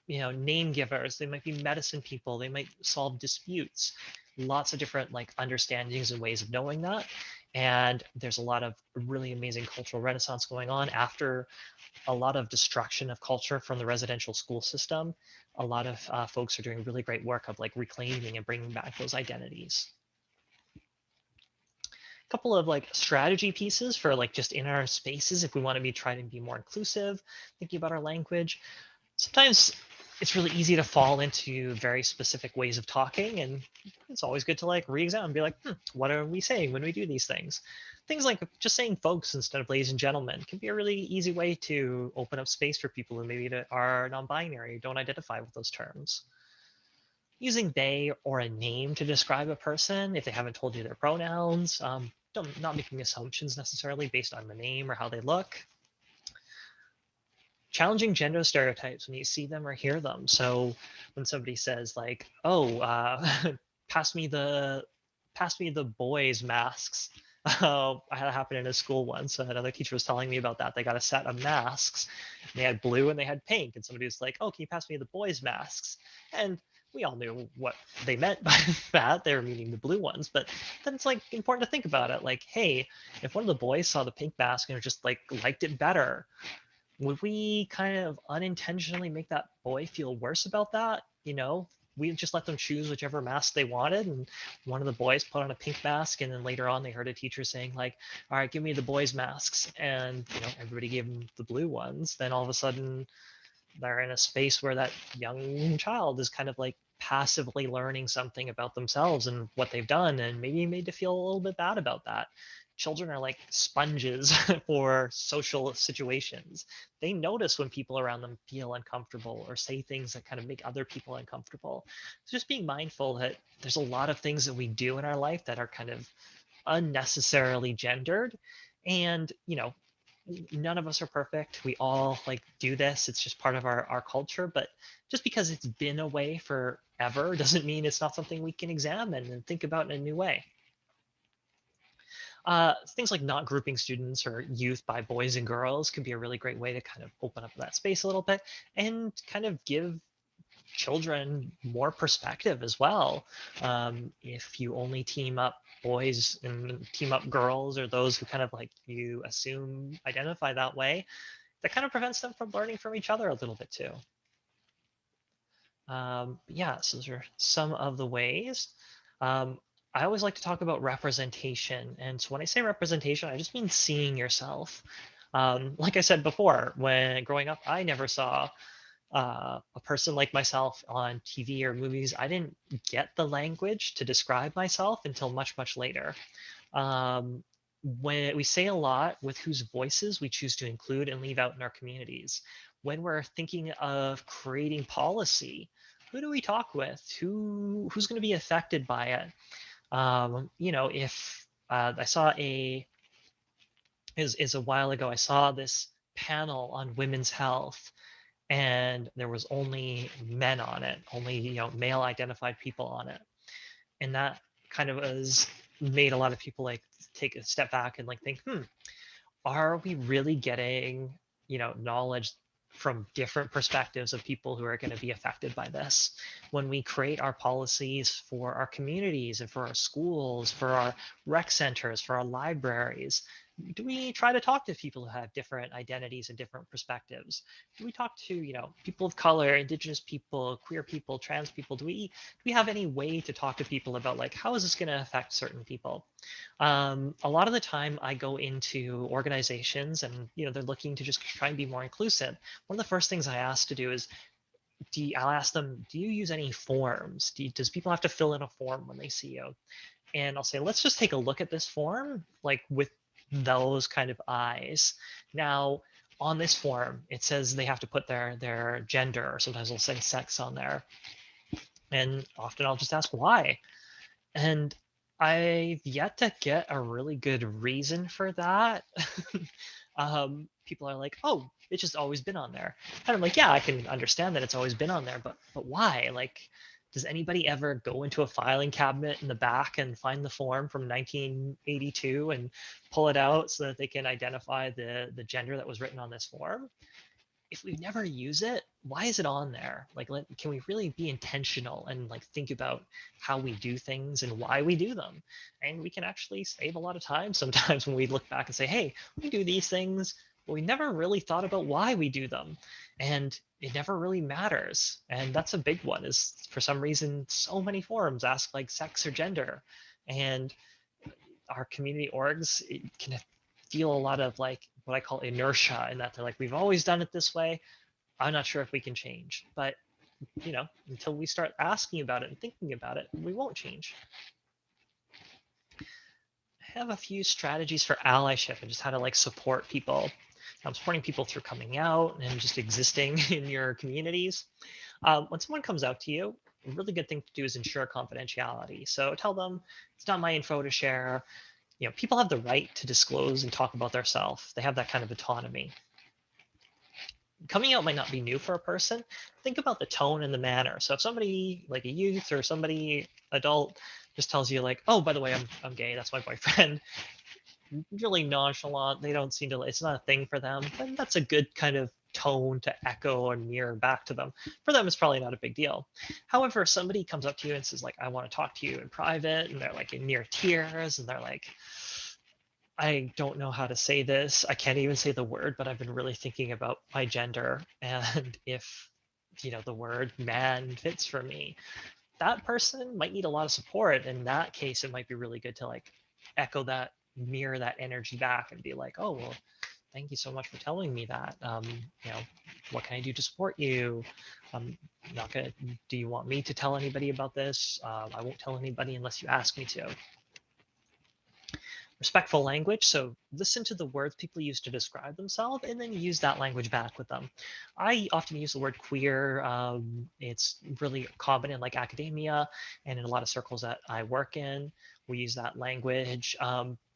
name givers. They might be medicine people. They might solve disputes. Lots of different like understandings and ways of knowing that. And there's a lot of really amazing cultural renaissance going on after a lot of destruction of culture from the residential school system. A lot of folks are doing really great work of like reclaiming and bringing back those identities. A couple of like strategy pieces for like just in our spaces if we want to be trying to be more inclusive, thinking about our language. Sometimes it's really easy to fall into very specific ways of talking, and it's always good to like re-examine and be like, what are we saying when we do these things? Things like just saying folks instead of ladies and gentlemen can be a really easy way to open up space for people who maybe are non-binary, don't identify with those terms. Using they or a name to describe a person if they haven't told you their pronouns, not making assumptions necessarily based on the name or how they look. Challenging gender stereotypes when you see them or hear them. So when somebody says like, oh, pass me the boys masks. I had it happen in a school once. Another teacher was telling me about that. They got a set of masks. They had blue and they had pink. And somebody was like, oh, can you pass me the boys masks? And we all knew what they meant by that. They were meaning the blue ones. But then it's like important to think about it. Like, hey, if one of the boys saw the pink mask and just like liked it better, would we kind of unintentionally make that boy feel worse about that? We just let them choose whichever mask they wanted. And one of the boys put on a pink mask. And then later on, they heard a teacher saying like, all right, give me the boys' masks. And, everybody gave them the blue ones. Then all of a sudden they're in a space where that young child is kind of like passively learning something about themselves and what they've done, and maybe made to feel a little bit bad about that. Children are like sponges for social situations. They notice when people around them feel uncomfortable or say things that kind of make other people uncomfortable. So just being mindful that there's a lot of things that we do in our life that are kind of unnecessarily gendered. And, none of us are perfect. We all like do this. It's just part of our culture. But just because it's been a way forever doesn't mean it's not something we can examine and think about in a new way. Things like not grouping students or youth by boys and girls can be a really great way to kind of open up that space a little bit and kind of give children more perspective as well. If you only team up boys and team up girls, or those who kind of like you assume identify that way, that kind of prevents them from learning from each other a little bit too. Yeah, so those are some of the ways. I always like to talk about representation. And so when I say representation, I just mean seeing yourself. Like I said before, when growing up, I never saw a person like myself on TV or movies. I didn't get the language to describe myself until much, much later. When we say a lot with whose voices we choose to include and leave out in our communities. When we're thinking of creating policy, who do we talk with? Who's going to be affected by it? If I saw is a while ago, I saw this panel on women's health, and there was only men on it, only male identified people on it, and that kind of made a lot of people like take a step back and like think, are we really getting knowledge from different perspectives of people who are going to be affected by this? When we create our policies for our communities and for our schools, for our rec centers, for our libraries, do we try to talk to people who have different identities and different perspectives? Do we talk to people of color, indigenous people, queer people, trans people? Do we have any way to talk to people about like, how is this going to affect certain people? A lot of the time I go into organizations and they're looking to just try and be more inclusive. One of the first things I ask to do is I'll ask them, do you use any forms? Does people have to fill in a form when they see you? And I'll say, let's just take a look at this form, like with those kind of eyes. Now, on this form, it says they have to put their gender, or sometimes they'll say sex on there. And often I'll just ask why. And I've yet to get a really good reason for that. People are like, oh, it's just always been on there. And I'm like, yeah, I can understand that it's always been on there, but why? Like, Does anybody ever go into a filing cabinet in the back and find the form from 1982 and pull it out so that they can identify the gender that was written on this form? If we never use it, why is it on there? Like, can we really be intentional and like think about how we do things and why we do them? And we can actually save a lot of time sometimes when we look back and say, hey, we do these things, but we never really thought about why we do them. And it never really matters. And that's a big one, is for some reason, so many forums ask like sex or gender. And our community orgs, it can feel a lot of like what I call inertia, in that they're like, we've always done it this way. I'm not sure if we can change. But you know, until we start asking about it and thinking about it, we won't change. I have a few strategies for allyship and just how to like support people. I'm supporting people through coming out and just existing in your communities. When someone comes out to you, a really good thing to do is ensure confidentiality. So tell them it's not my info to share. You know, people have the right to disclose and talk about themselves. They have that kind of autonomy. Coming out might not be new for a person. Think about the tone and the manner. So if somebody like a youth or somebody adult just tells you like, oh, by the way, I'm gay, that's my boyfriend, really nonchalant, they don't seem to, it's not a thing for them, then that's a good kind of tone to echo or mirror back to them. For them, it's probably not a big deal. However, if somebody comes up to you and says like, I want to talk to you in private, and they're like in near tears, and they're like, I don't know how to say this, I can't even say the word, but I've been really thinking about my gender and if, you know, the word man fits for me, that person might need a lot of support. In that case, it might be really good to like echo that, mirror that energy back and be like, oh, well, thank you so much for telling me that. You know, what can I do to support you? I'm not gonna, do you want me to tell anybody about this? I won't tell anybody unless you ask me to. Respectful language. So listen to the words people use to describe themselves and then use that language back with them. I often use the word queer. It's really common in like academia and in a lot of circles that I work in. We use that language.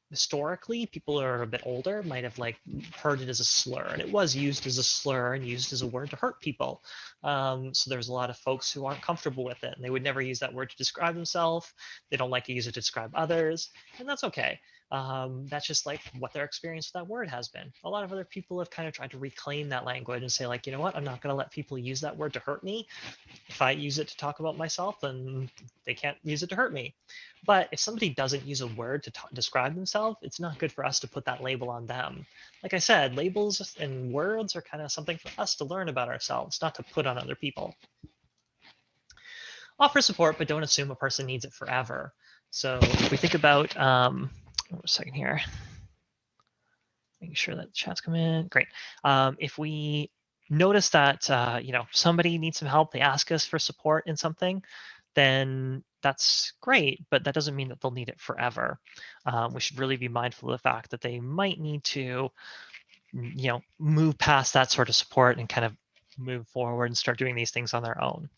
Historically, people who are a bit older might have like heard it as a slur, and it was used as a slur and used as a word to hurt people. So there's a lot of folks who aren't comfortable with it, and they would never use that word to describe themselves. They don't like to use it to describe others, and that's okay. That's just like what their experience with that word has been. A lot of other people have kind of tried to reclaim that language and say like, you know what, I'm not going to let people use that word to hurt me. If I use it to talk about myself, then they can't use it to hurt me. But if somebody doesn't use a word to describe themselves, it's not good for us to put that label on them. Like I said, labels and words are kind of something for us to learn about ourselves, not to put on other people. Offer support, but don't assume a person needs it forever. So if we think about, a second here, making sure that the chats come in. Great. If we notice that you know, somebody needs some help, they ask us for support in something, then that's great, but that doesn't mean that they'll need it forever. We should really be mindful of the fact that they might need to, you know, move past that sort of support and kind of move forward and start doing these things on their own.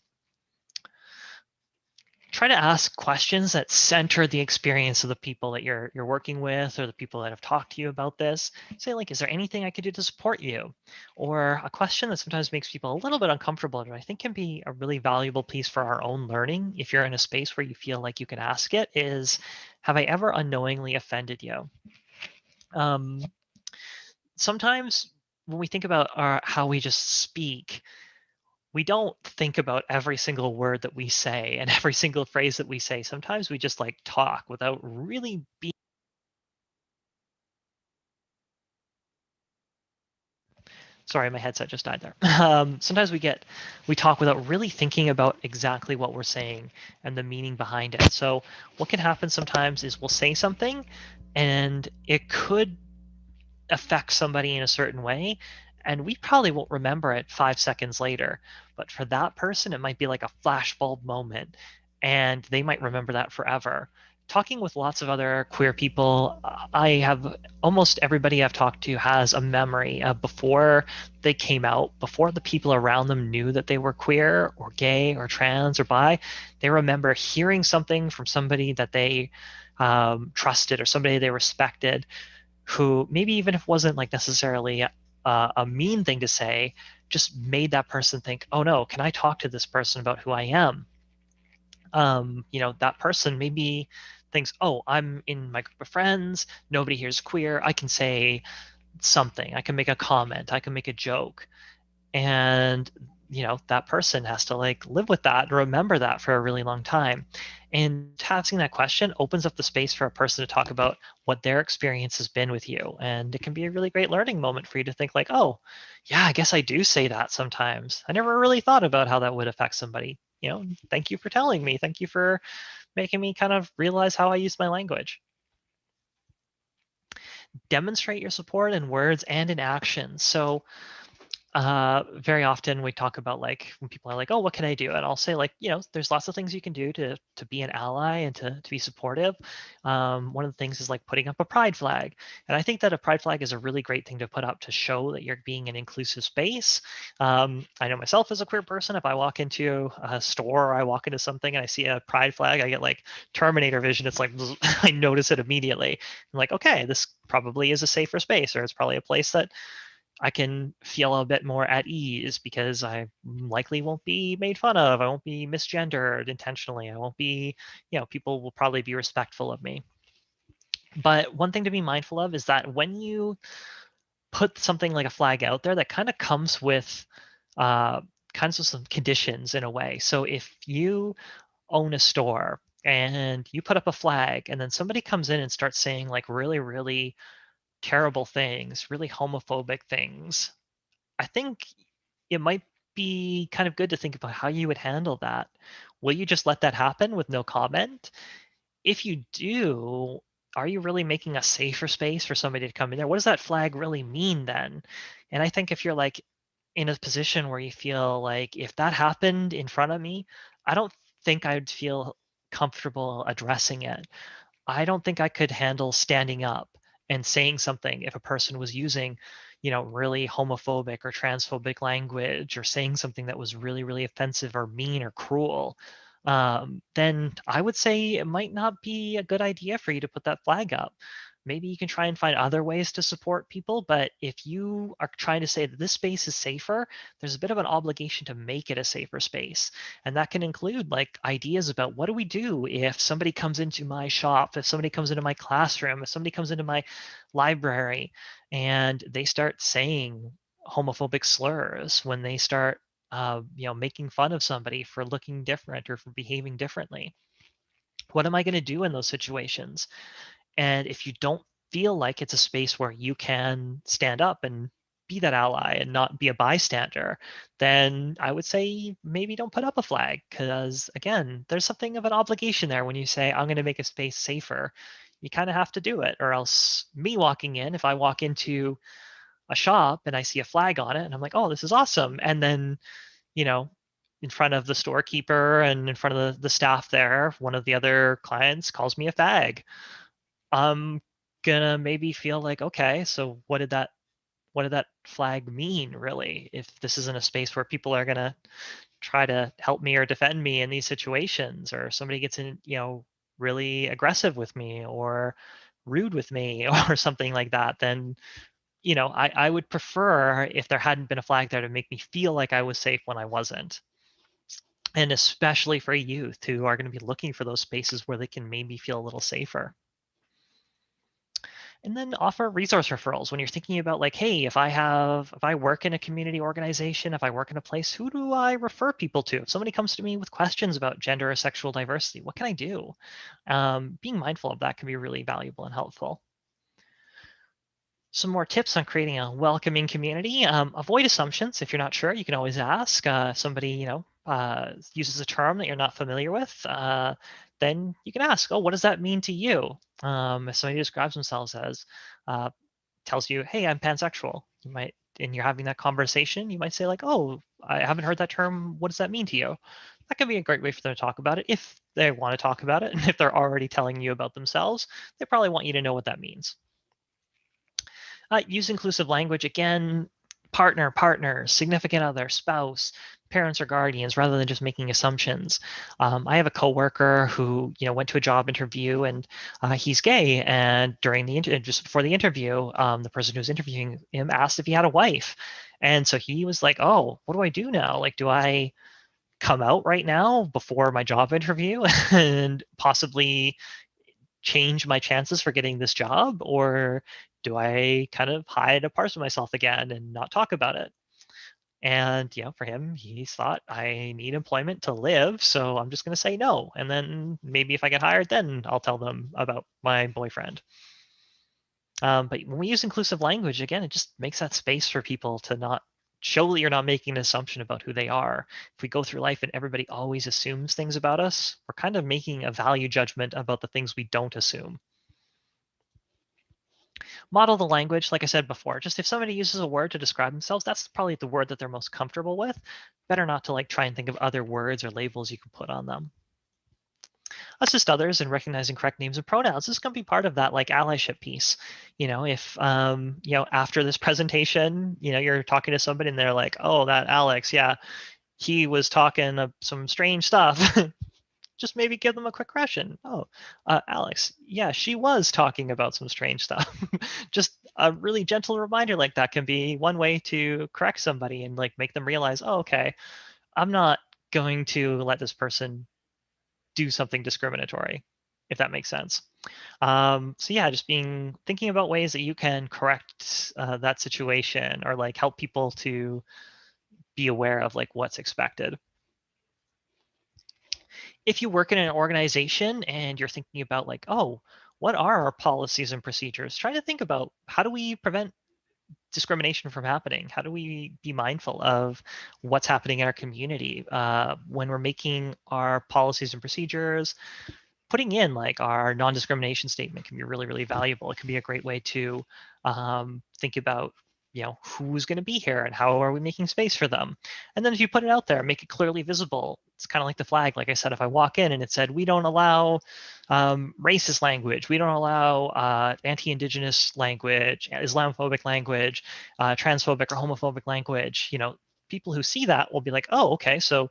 Try to ask questions that center the experience of the people that you're working with, or the people that have talked to you about this. Say like, is there anything I could do to support you? Or a question that sometimes makes people a little bit uncomfortable, but I think can be a really valuable piece for our own learning. If you're in a space where you feel like you can ask it, is, have I ever unknowingly offended you? Sometimes when we think about how we just speak, we don't think about every single word that we say and every single phrase that we say. Sometimes we just like talk without really being. Sorry, my headset just died there. Sometimes we talk without really thinking about exactly what we're saying and the meaning behind it. So what can happen sometimes is we'll say something and it could affect somebody in a certain way, and we probably won't remember it 5 seconds later, but for that person it might be like a flashbulb moment, and they might remember that forever. Talking with lots of other queer people, I have, almost everybody I've talked to has a memory of before they came out, before the people around them knew that they were queer or gay or trans or bi. They remember hearing something from somebody that they trusted, or somebody they respected, who maybe even if it wasn't like necessarily a mean thing to say, just made that person think, oh no, can I talk to this person about who I am? that person maybe thinks, oh, I'm in my group of friends, nobody here's queer, I can say something, I can make a comment, I can make a joke. And that person has to like live with that and remember that for a really long time. And asking that question opens up the space for a person to talk about what their experience has been with you, and it can be a really great learning moment for you to think like, oh yeah, I guess I do say that sometimes, I never really thought about how that would affect somebody. Thank you for telling me, thank you for making me kind of realize how I use my language. Demonstrate your support in words and in action. So very often we talk about like when people are like, oh, what can I do? And I'll say like, there's lots of things you can do to be an ally and to be supportive. One of the things is like putting up a pride flag. And I think that a pride flag is a really great thing to put up to show that you're being an inclusive space. I know myself as a queer person, if I walk into a store or I walk into something and I see a pride flag, I get like Terminator vision. It's like, I notice it immediately. I'm like, okay, this probably is a safer space, or it's probably a place that I can feel a bit more at ease because I likely won't be made fun of. I won't be misgendered intentionally. I won't be, people will probably be respectful of me. But one thing to be mindful of is that when you put something like a flag out there, that kind of comes with kinds of some conditions in a way. So if you own a store and you put up a flag and then somebody comes in and starts saying like really, really terrible things, really homophobic things, I think it might be kind of good to think about how you would handle that. Will you just let that happen with no comment? If you do, are you really making a safer space for somebody to come in there? What does that flag really mean then? And I think if you're like in a position where you feel like if that happened in front of me, I don't think I'd feel comfortable addressing it. I don't think I could handle standing up and saying something if a person was using, really homophobic or transphobic language, or saying something that was really, really offensive or mean or cruel. Then I would say it might not be a good idea for you to put that flag up. Maybe you can try and find other ways to support people, but if you are trying to say that this space is safer, there's a bit of an obligation to make it a safer space. And that can include like ideas about what do we do if somebody comes into my shop, if somebody comes into my classroom, if somebody comes into my library and they start saying homophobic slurs, when they start making fun of somebody for looking different or for behaving differently. What am I going to do in those situations? And if you don't feel like it's a space where you can stand up and be that ally and not be a bystander, then I would say maybe don't put up a flag, because again, there's something of an obligation there when you say, I'm going to make a space safer. You kind of have to do it, or else me walking in, if I walk into a shop and I see a flag on it and I'm like, oh, this is awesome. And then, you know, in front of the storekeeper and in front of the staff there, one of the other clients calls me a fag. I'm gonna maybe feel like, okay, so what did that flag mean really? If this isn't a space where people are gonna try to help me or defend me in these situations, or somebody gets in, really aggressive with me or rude with me or something like that, then I would prefer if there hadn't been a flag there to make me feel like I was safe when I wasn't. And especially for youth who are going to be looking for those spaces where they can maybe feel a little safer. And then offer resource referrals when you're thinking about like, hey, if I work in a community organization, if I work in a place, who do I refer people to? If somebody comes to me with questions about gender or sexual diversity, what can I do? Being mindful of that can be really valuable and helpful. Some more tips on creating a welcoming community. Avoid assumptions. If you're not sure, you can always ask. Somebody, uses a term that you're not familiar with, then you can ask, oh, what does that mean to you? If somebody describes themselves as, tells you, hey, I'm pansexual, and you're having that conversation, you might say like, oh, I haven't heard that term. What does that mean to you? That can be a great way for them to talk about it if they want to talk about it. And if they're already telling you about themselves, they probably want you to know what that means. Use inclusive language again, partners, significant other, spouse, parents or guardians, rather than just making assumptions. I have a coworker who went to a job interview and he's gay, and during the just before the interview, the person who was interviewing him asked if he had a wife, and so he was like, oh, what do I do now? Like, do I come out right now before my job interview and possibly change my chances for getting this job? Or do I kind of hide a parts of myself again and not talk about it? And, for him, he thought, I need employment to live, so I'm just going to say no. And then maybe if I get hired, then I'll tell them about my boyfriend. But when we use inclusive language, again, it just makes that space for people to not show that you're not making an assumption about who they are. If we go through life and everybody always assumes things about us, we're kind of making a value judgment about the things we don't assume. Model the language, like I said before. Just if somebody uses a word to describe themselves, that's probably the word that they're most comfortable with. Better not to like try and think of other words or labels you can put on them. Assist others in recognizing correct names and pronouns. This is going to be part of that like allyship piece. If after this presentation, you're talking to somebody and they're like, oh, that Alex, yeah, he was talking some strange stuff. Just maybe give them a quick correction. Oh, Alex, yeah, she was talking about some strange stuff. Just a really gentle reminder like that can be one way to correct somebody and like make them realize, oh, okay, I'm not going to let this person do something discriminatory, if that makes sense. So yeah, just thinking about ways that you can correct that situation or like help people to be aware of like what's expected. If you work in an organization and you're thinking about like, oh, what are our policies and procedures? Try to think about how do we prevent discrimination from happening? How do we be mindful of what's happening in our community when we're making our policies and procedures? Putting in like our non-discrimination statement can be really, really valuable. It can be a great way to think about who's going to be here and how are we making space for them. And then if you put it out there, make it clearly visible. It's kind of like the flag. Like I said, if I walk in and it said, we don't allow racist language, we don't allow anti-Indigenous language, Islamophobic language, transphobic or homophobic language, people who see that will be like, oh, okay, so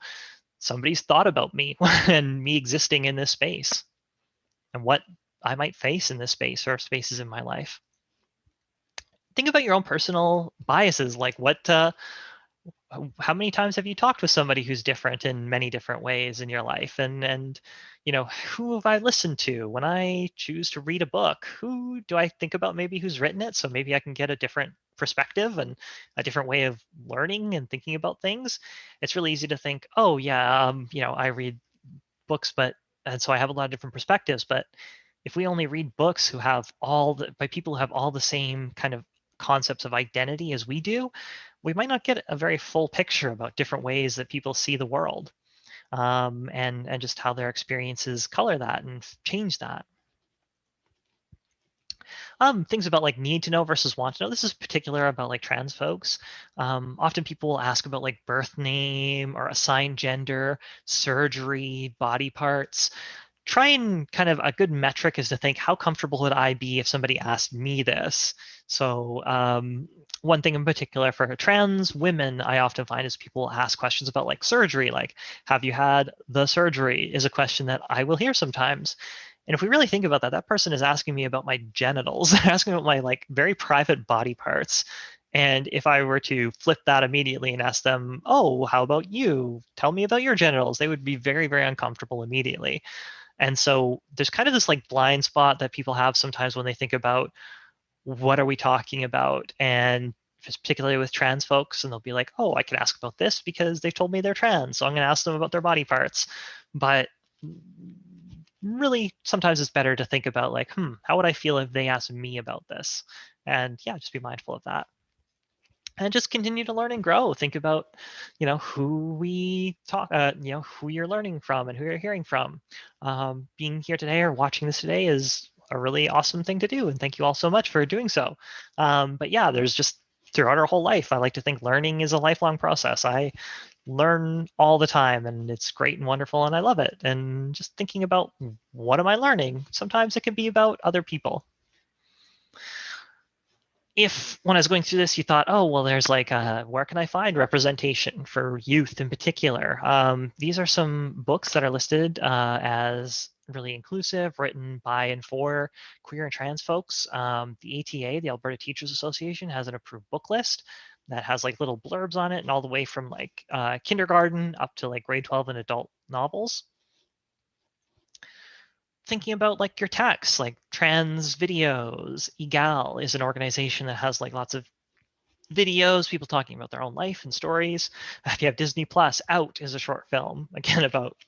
somebody's thought about me and me existing in this space and what I might face in this space or spaces in my life. Think about your own personal biases, like how many times have you talked with somebody who's different in many different ways in your life? And who have I listened to when I choose to read a book? Who do I think about maybe who's written it? So maybe I can get a different perspective and a different way of learning and thinking about things. It's really easy to think, oh yeah, I read books, and so I have a lot of different perspectives. But if we only read books by people who have all the same kind of concepts of identity as we do, we might not get a very full picture about different ways that people see the world, and just how their experiences color that and change that. Things about like need to know versus want to know. This is particular about like trans folks. Often people will ask about like birth name or assigned gender, surgery, body parts. Try and kind of a good metric is to think, how comfortable would I be if somebody asked me this? So one thing in particular for trans women, I often find is people ask questions about like surgery, like, have you had the surgery, is a question that I will hear sometimes. And if we really think about that, that person is asking me about my genitals, asking about my like very private body parts. And if I were to flip that immediately and ask them, oh, how about you? Tell me about your genitals, they would be very, very uncomfortable immediately. And so there's kind of this like blind spot that people have sometimes when they think about what are we talking about, and particularly with trans folks, and they'll be like, oh, I can ask about this because they've told me they're trans, so I'm going to ask them about their body parts. But really, sometimes it's better to think about like, how would I feel if they asked me about this? And yeah, just be mindful of that. And just continue to learn and grow. Think about, who we talk, who you're learning from and who you're hearing from. Being here today or watching this today is a really awesome thing to do. And thank you all so much for doing so. But yeah, there's just throughout our whole life, I like to think learning is a lifelong process. I learn all the time and it's great and wonderful and I love it. And just thinking about what am I learning? Sometimes it can be about other people. If when I was going through this, you thought, oh, well, there's like, where can I find representation for youth in particular? These are some books that are listed as really inclusive, written by and for queer and trans folks. The ATA, the Alberta Teachers Association, has an approved book list. that has like little blurbs on it, and all the way from like kindergarten up to like grade 12 and adult novels. Thinking about like your texts, like Trans Videos, Egal is an organization that has like lots of videos, people talking about their own life and stories. If you have Disney Plus, Out is a short film, again, about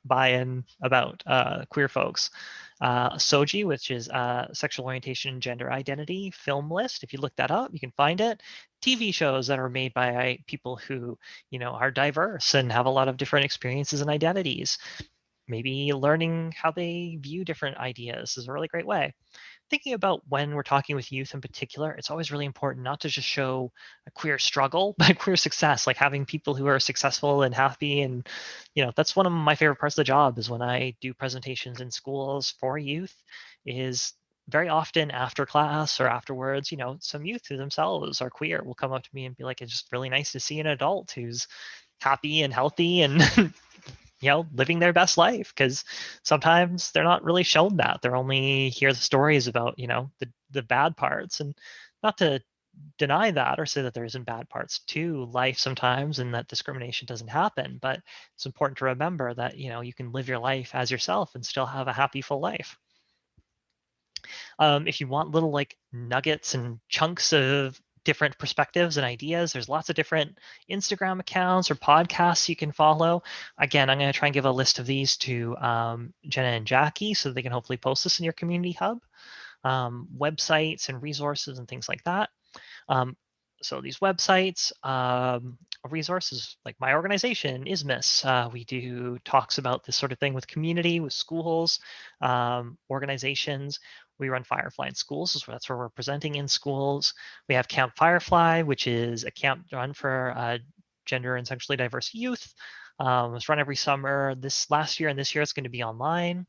by and about queer folks. Soji, which is sexual orientation and gender identity film list. If you look that up, you can find it. TV shows that are made by people who, are diverse and have a lot of different experiences and identities. Maybe learning how they view different ideas is a really great way. Thinking about when we're talking with youth in particular, it's always really important not to just show a queer struggle, but queer success, like having people who are successful and happy. And, that's one of my favorite parts of the job is when I do presentations in schools for youth is very often after class or afterwards, some youth who themselves are queer will come up to me and be like, it's just really nice to see an adult who's happy and healthy and living their best life, because sometimes they're not really shown that. They're only hear the stories about, the bad parts. And not to deny that or say that there isn't bad parts to life sometimes and that discrimination doesn't happen, but it's important to remember that, you can live your life as yourself and still have a happy, full life. If you want little like nuggets and chunks of different perspectives and ideas, there's lots of different Instagram accounts or podcasts you can follow. Again, I'm going to try and give a list of these to Jenna and Jackie so they can hopefully post this in your community hub, websites and resources and things like that. So these websites, resources like my organization, ISMIS, we do talks about this sort of thing with community, with schools, organizations. We run Firefly in schools, so that's where we're presenting in schools. We have Camp Firefly, which is a camp run for gender and sexually diverse youth. It's run every summer. This last year and this year it's going to be online.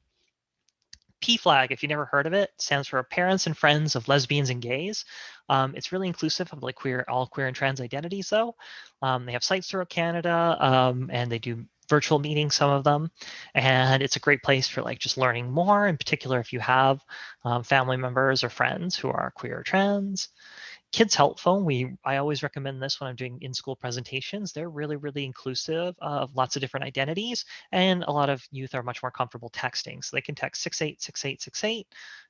PFLAG, if you never heard of it, stands for Parents and Friends of Lesbians and Gays. It's really inclusive of like all queer and trans identities, though. They have sites throughout Canada, and they do virtual meetings, some of them, and it's a great place for like just learning more. In particular, if you have family members or friends who are queer or trans. Kids Help Phone, I always recommend this when I'm doing in-school presentations. They're really, really inclusive of lots of different identities, and a lot of youth are much more comfortable texting. So they can text 686868,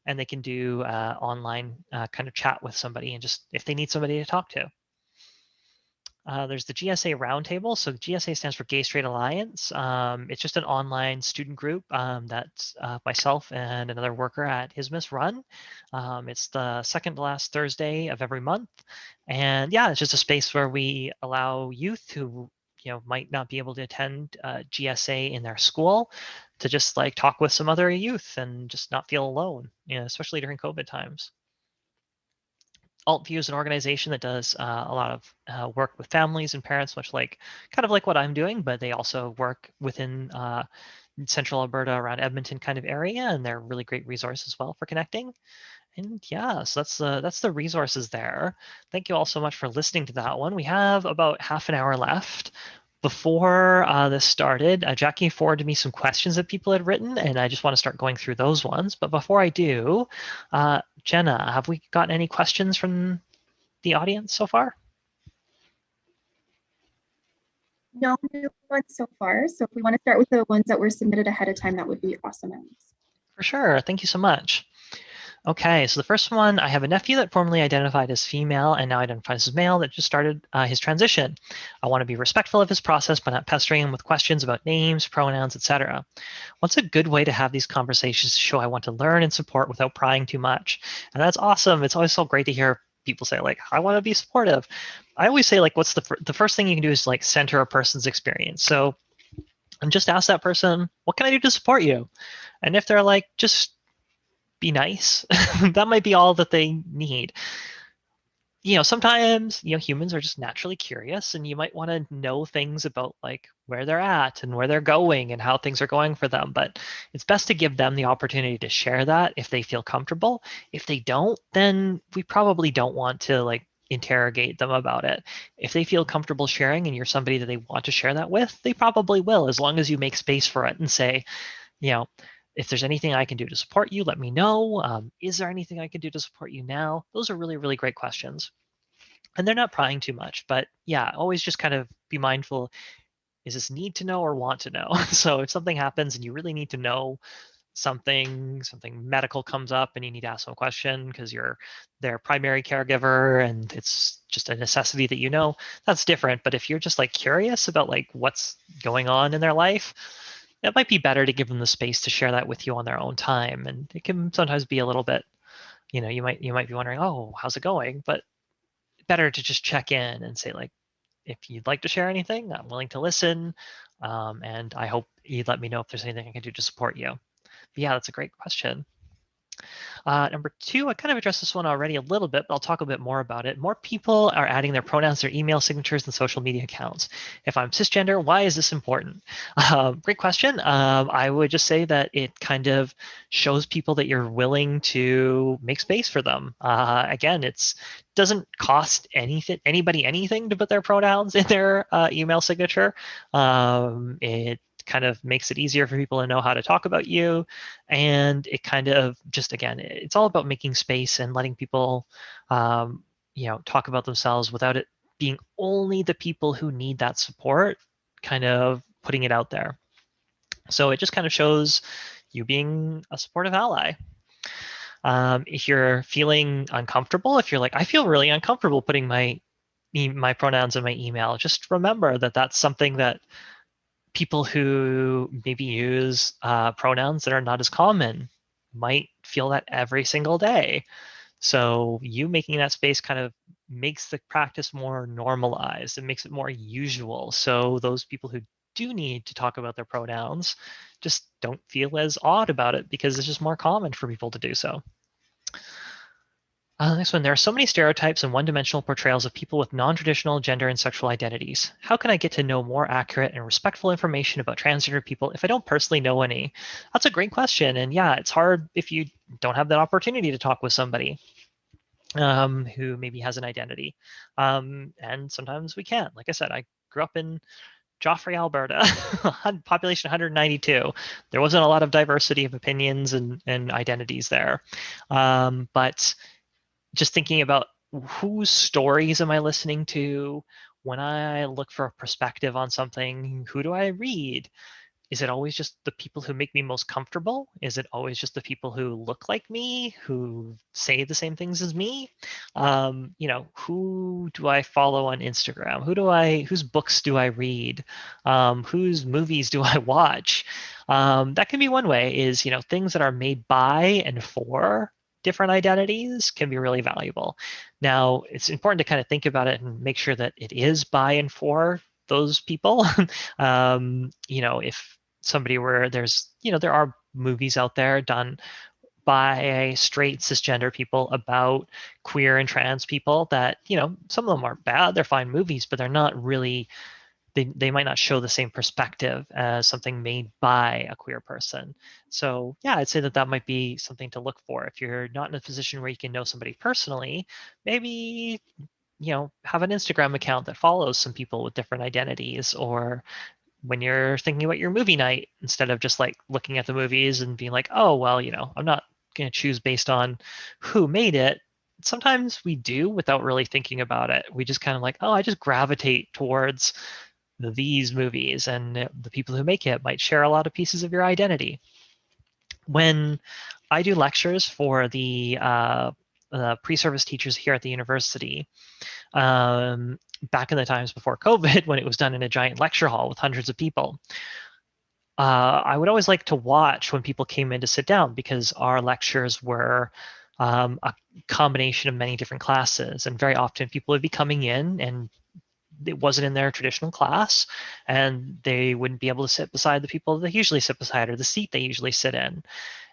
and they can do online kind of chat with somebody, and just if they need somebody to talk to. There's the GSA Roundtable. So GSA stands for Gay Straight Alliance. It's just an online student group that myself and another worker at ISMIS run. It's the second to last Thursday of every month. And yeah, it's just a space where we allow youth who might not be able to attend GSA in their school to just like talk with some other youth and just not feel alone, especially during COVID times. AltView is an organization that does a lot of work with families and parents, kind of like what I'm doing, but they also work within central Alberta around Edmonton kind of area, and they're a really great resource as well for connecting. And yeah, so that's the resources there. Thank you all so much for listening to that one. We have about half an hour left. Before this started, Jackie forwarded me some questions that people had written, and I just want to start going through those ones. But before I do, Jenna, have we got any questions from the audience so far? No new ones so far. So if we want to start with the ones that were submitted ahead of time, that would be awesome. For sure. Thank you so much. Okay, so the first one, I have a nephew that formerly identified as female and now identifies as male that just started his transition. I want to be respectful of his process, but not pestering him with questions about names, pronouns, etc. What's a good way to have these conversations to show I want to learn and support without prying too much? And that's awesome. It's always so great to hear people say like, I want to be supportive. I always say like, what's the first thing you can do is like center a person's experience. So and just ask that person, what can I do to support you? And if they're like, just be nice, that might be all that they need. Sometimes, humans are just naturally curious, and you might want to know things about like where they're at and where they're going and how things are going for them. But it's best to give them the opportunity to share that if they feel comfortable. If they don't, then we probably don't want to like interrogate them about it. If they feel comfortable sharing and you're somebody that they want to share that with, they probably will, as long as you make space for it and say, if there's anything I can do to support you, let me know. Is there anything I can do to support you now? Those are really, really great questions. and they're not prying too much. But yeah, always just kind of be mindful. Is this need to know or want to know? So if something happens and you really need to know something medical comes up and you need to ask them a question because you're their primary caregiver and it's just a necessity that you know, that's different. But if you're just like curious about like what's going on in their life, it might be better to give them the space to share that with you on their own time. And it can sometimes be a little bit, you might be wondering, oh, how's it going? But better to just check in and say like, if you'd like to share anything, I'm willing to listen. And I hope you'd let me know if there's anything I can do to support you. But yeah, that's a great question. Number two, I kind of addressed this one already a little bit, but I'll talk a bit more about it. More people are adding their pronouns, their email signatures, and social media accounts. If I'm cisgender, why is this important? Great question. I would just say that it kind of shows people that you're willing to make space for them. Again, it doesn't cost anybody anything to put their pronouns in their email signature. It kind of makes it easier for people to know how to talk about you. And it kind of just, again, it's all about making space and letting people, talk about themselves without it being only the people who need that support, kind of putting it out there. So it just kind of shows you being a supportive ally. If you're feeling uncomfortable, if you're like, I feel really uncomfortable putting my pronouns in my email, just remember that that's something that people who maybe use pronouns that are not as common might feel that every single day. So you making that space kind of makes the practice more normalized. It makes it more usual. So those people who do need to talk about their pronouns just don't feel as odd about it because it's just more common for people to do so. Next one, there are so many stereotypes and one-dimensional portrayals of people with non-traditional gender and sexual identities. How can I get to know more accurate and respectful information about transgender people if I don't personally know any? That's a great question. And yeah, it's hard if you don't have that opportunity to talk with somebody who maybe has an identity. And sometimes we can't. Like I said, I grew up in Joffrey, Alberta, population 192. There wasn't a lot of diversity of opinions and identities there. But just thinking about whose stories am I listening to when I look for a perspective on something, who do I read? Is it always just the people who make me most comfortable? Is it always just the people who look like me, who say the same things as me? Who do I follow on Instagram? Whose books do I read? Whose movies do I watch? That can be one way is, things that are made by and for different identities can be really valuable. Now, it's important to kind of think about it and make sure that it is by and for those people. If somebody were there are movies out there done by straight cisgender people about queer and trans people that, some of them aren't bad, they're fine movies, but they're not really, they might not show the same perspective as something made by a queer person. So yeah, I'd say that might be something to look for. If you're not in a position where you can know somebody personally, maybe have an Instagram account that follows some people with different identities. Or when you're thinking about your movie night, instead of just like looking at the movies and being like, oh, well, I'm not going to choose based on who made it. Sometimes we do without really thinking about it. We just kind of like, oh, I just gravitate towards these movies, and the people who make it might share a lot of pieces of your identity. When I do lectures for the pre-service teachers here at the university, back in the times before COVID, when it was done in a giant lecture hall with hundreds of people, I would always like to watch when people came in to sit down, because our lectures were a combination of many different classes, and very often people would be coming in and it wasn't in their traditional class, and they wouldn't be able to sit beside the people they usually sit beside or the seat they usually sit in.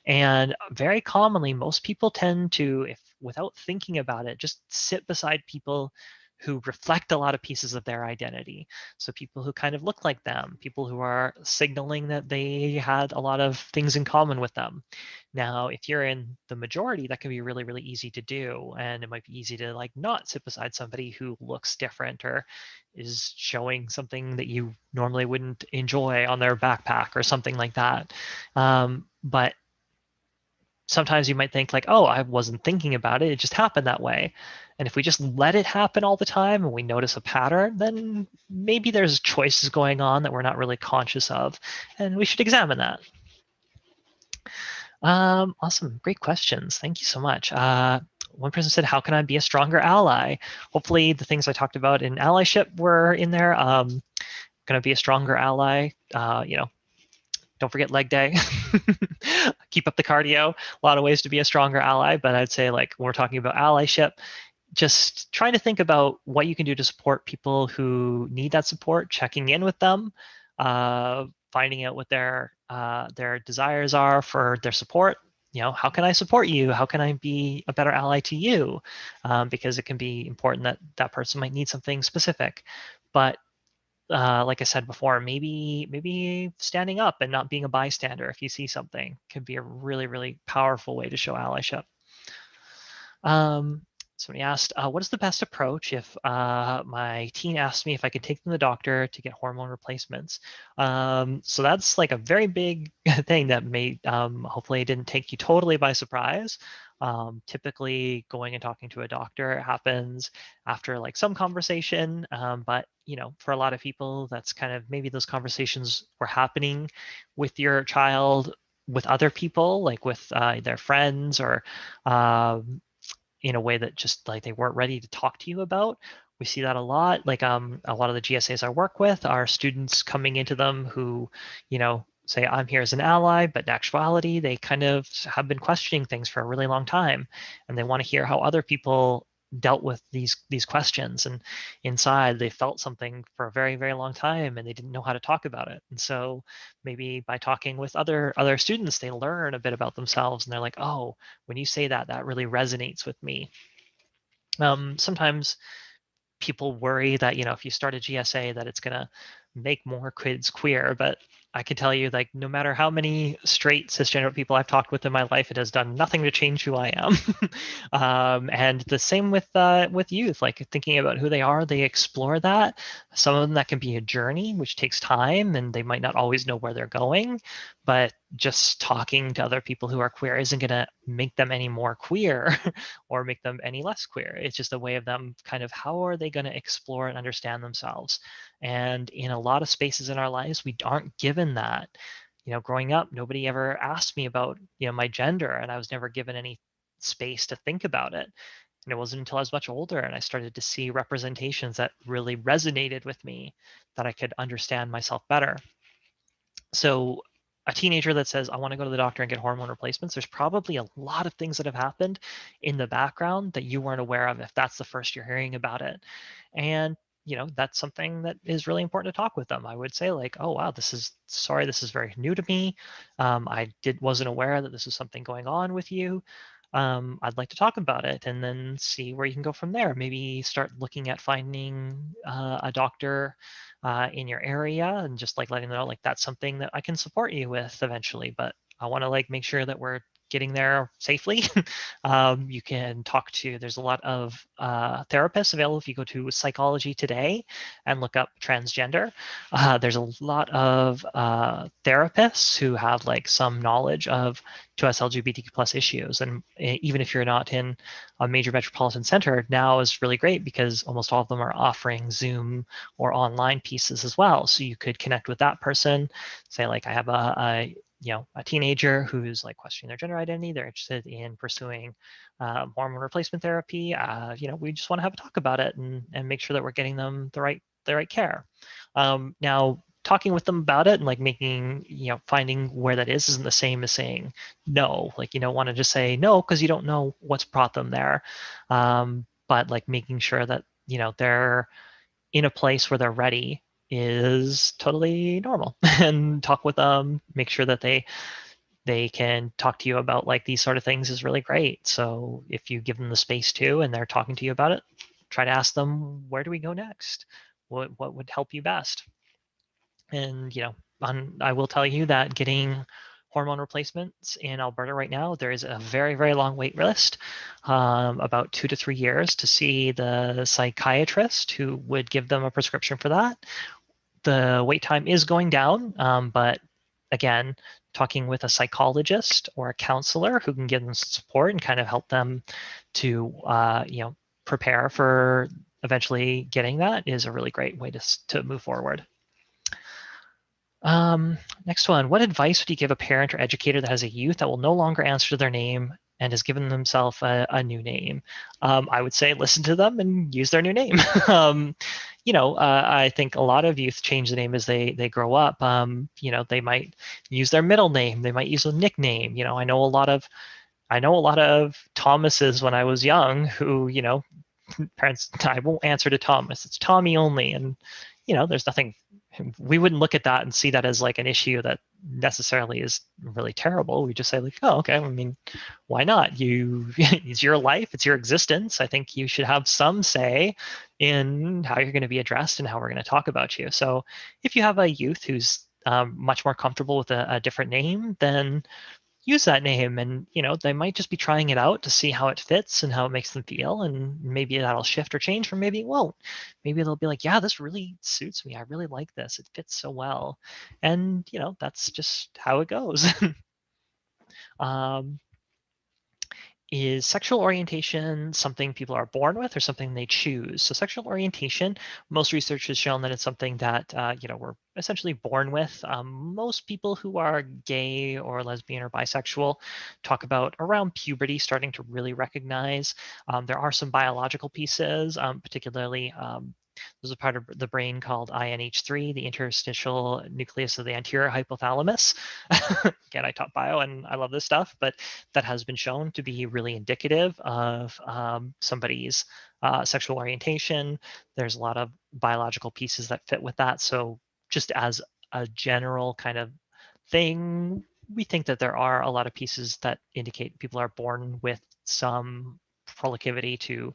And very commonly, most people tend to, if without thinking about it, just sit beside people who reflect a lot of pieces of their identity. So people who kind of look like them, people who are signaling that they had a lot of things in common with them. Now, if you're in the majority, that can be really, really easy to do. And it might be easy to like not sit beside somebody who looks different or is showing something that you normally wouldn't enjoy on their backpack or something like that. But sometimes you might think like, oh, I wasn't thinking about it. It just happened that way. And if we just let it happen all the time and we notice a pattern, then maybe there's choices going on that we're not really conscious of, and we should examine that. Awesome. Great questions. Thank you so much. One person said, how can I be a stronger ally? Hopefully the things I talked about in allyship were in there. Going to be a stronger ally. Don't forget leg day. Keep up the cardio. A lot of ways to be a stronger ally, but I'd say like when we're talking about allyship, just trying to think about what you can do to support people who need that support, checking in with them, finding out what their desires are for their support. How can I support you? How can I be a better ally to you? Because it can be important that that person might need something specific. But like I said before, maybe standing up and not being a bystander if you see something can be a really, really powerful way to show allyship. Somebody asked, what is the best approach if my teen asked me if I could take them to the doctor to get hormone replacements? So that's like a very big thing that may hopefully didn't take you totally by surprise. Typically going and talking to a doctor happens after like some conversation, but for a lot of people, that's kind of maybe those conversations were happening with your child with other people, like with their friends or in a way that just like they weren't ready to talk to you about. We see that a lot. Like a lot of the GSAs I work with are students coming into them who, say I'm here as an ally, but in actuality, they kind of have been questioning things for a really long time, and they want to hear how other people dealt with these questions. And inside, they felt something for a very, very long time, and they didn't know how to talk about it. And so maybe by talking with other students, they learn a bit about themselves, and they're like, oh, when you say that, that really resonates with me. Sometimes people worry that if you start a GSA that it's going to make more kids queer, but I can tell you, like, no matter how many straight cisgender people I've talked with in my life, it has done nothing to change who I am. And the same with youth, like thinking about who they are, they explore that. Some of them that can be a journey, which takes time, and they might not always know where they're going. But just talking to other people who are queer isn't going to make them any more queer or make them any less queer. It's just a way of them kind of how are they going to explore and understand themselves. And in a lot of spaces in our lives, we aren't given that. Growing up, nobody ever asked me about, my gender, and I was never given any space to think about it. And it wasn't until I was much older and I started to see representations that really resonated with me that I could understand myself better. So a teenager that says, I want to go to the doctor and get hormone replacements, there's probably a lot of things that have happened in the background that you weren't aware of if that's the first you're hearing about it. And that's something that is really important to talk with them. I would say like, oh, wow, this is very new to me. I wasn't aware that this was something going on with you. I'd like to talk about it and then see where you can go from there. Maybe start looking at finding a doctor in your area and just like letting them know like that's something that I can support you with eventually. But I want to like make sure that we're getting there safely. You can talk to, there's a lot of therapists available if you go to Psychology Today and look up transgender. There's a lot of therapists who have like some knowledge of 2S LGBTQ plus issues. And even if you're not in a major metropolitan center, now is really great because almost all of them are offering Zoom or online pieces as well. So you could connect with that person, say like, I have a teenager who's like questioning their gender identity. They're interested in pursuing hormone replacement therapy. We just want to have a talk about it and make sure that we're getting them the right care. Now, talking with them about it and like making, finding where that is isn't the same as saying no. Like you don't want to just say no because you don't know what's brought them there. But like making sure that, they're in a place where they're ready is totally normal. And talk with them, make sure that they can talk to you about like these sort of things is really great. So if you give them the space to and they're talking to you about it, try to ask them, where do we go next? What would help you best? And I will tell you that getting hormone replacements in Alberta right now, there is a very, very long wait list, about 2 to 3 years to see the psychiatrist who would give them a prescription for that. The wait time is going down, but again, talking with a psychologist or a counselor who can give them support and kind of help them to prepare for eventually getting that is a really great way to move forward. Next one, what advice would you give a parent or educator that has a youth that will no longer answer their name and has given themselves a new name? I would say listen to them and use their new name. I think a lot of youth change the name as they grow up. They might use their middle name. They might use a nickname. I know a lot of Thomases when I was young who, parents, I won't answer to Thomas. It's Tommy only. And, there's nothing, we wouldn't look at that and see that as like an issue that necessarily is really terrible. We just say like, oh, okay. I mean, why not? It's your life. It's your existence. I think you should have some say in how you're going to be addressed and how we're going to talk about you. So if you have a youth who's much more comfortable with a different name, then use that name. And they might just be trying it out to see how it fits and how it makes them feel, and maybe that'll shift or change, or maybe it won't. Maybe they'll be like, yeah, this really suits me, I really like this, it fits so well. And that's just how it goes. Is sexual orientation something people are born with or something they choose? So sexual orientation, most research has shown that it's something that we're essentially born with. Most people who are gay or lesbian or bisexual talk about around puberty starting to really recognize. There are some biological pieces, particularly there's a part of the brain called INH3, the interstitial nucleus of the anterior hypothalamus. Again, I taught bio and I love this stuff, but that has been shown to be really indicative of somebody's sexual orientation. There's a lot of biological pieces that fit with that. So just as a general kind of thing, we think that there are a lot of pieces that indicate people are born with some proclivity to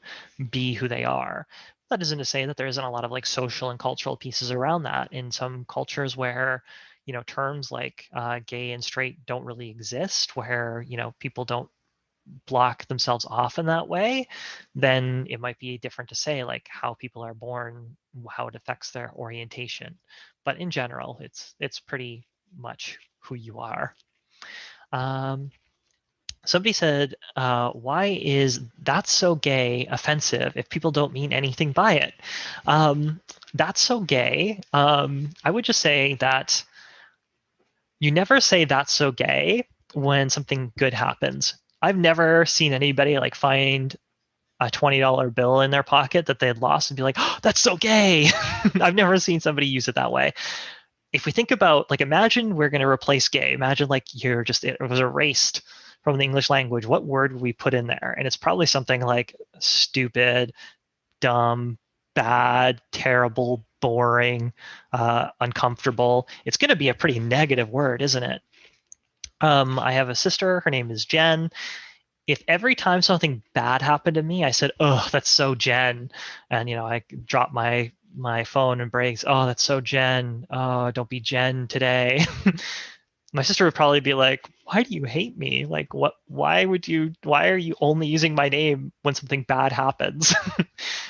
be who they are. That isn't to say that there isn't a lot of like social and cultural pieces around that. In some cultures where terms like gay and straight don't really exist, where people don't block themselves off in that way, then it might be different to say like how people are born, how it affects their orientation. But in general, it's pretty much who you are. Somebody said, why is "that's so gay" offensive if people don't mean anything by it? That's so gay. I would just say that you never say "that's so gay" when something good happens. I've never seen anybody like find a $20 bill in their pocket that they had lost and be like, oh, "that's so gay." I've never seen somebody use it that way. If we think about, like, imagine we're going to replace gay. Imagine like it was erased from the English language. What word would we put in there? And it's probably something like stupid, dumb, bad, terrible, boring, uncomfortable. It's going to be a pretty negative word, isn't it? I have a sister. Her name is Jen. If every time something bad happened to me, I said, "Oh, that's so Jen," and I dropped my phone and breaks, "Oh, that's so Jen. Oh, don't be Jen today." My sister would probably be like, "Why do you hate me? Like, what? Why are you only using my name when something bad happens?"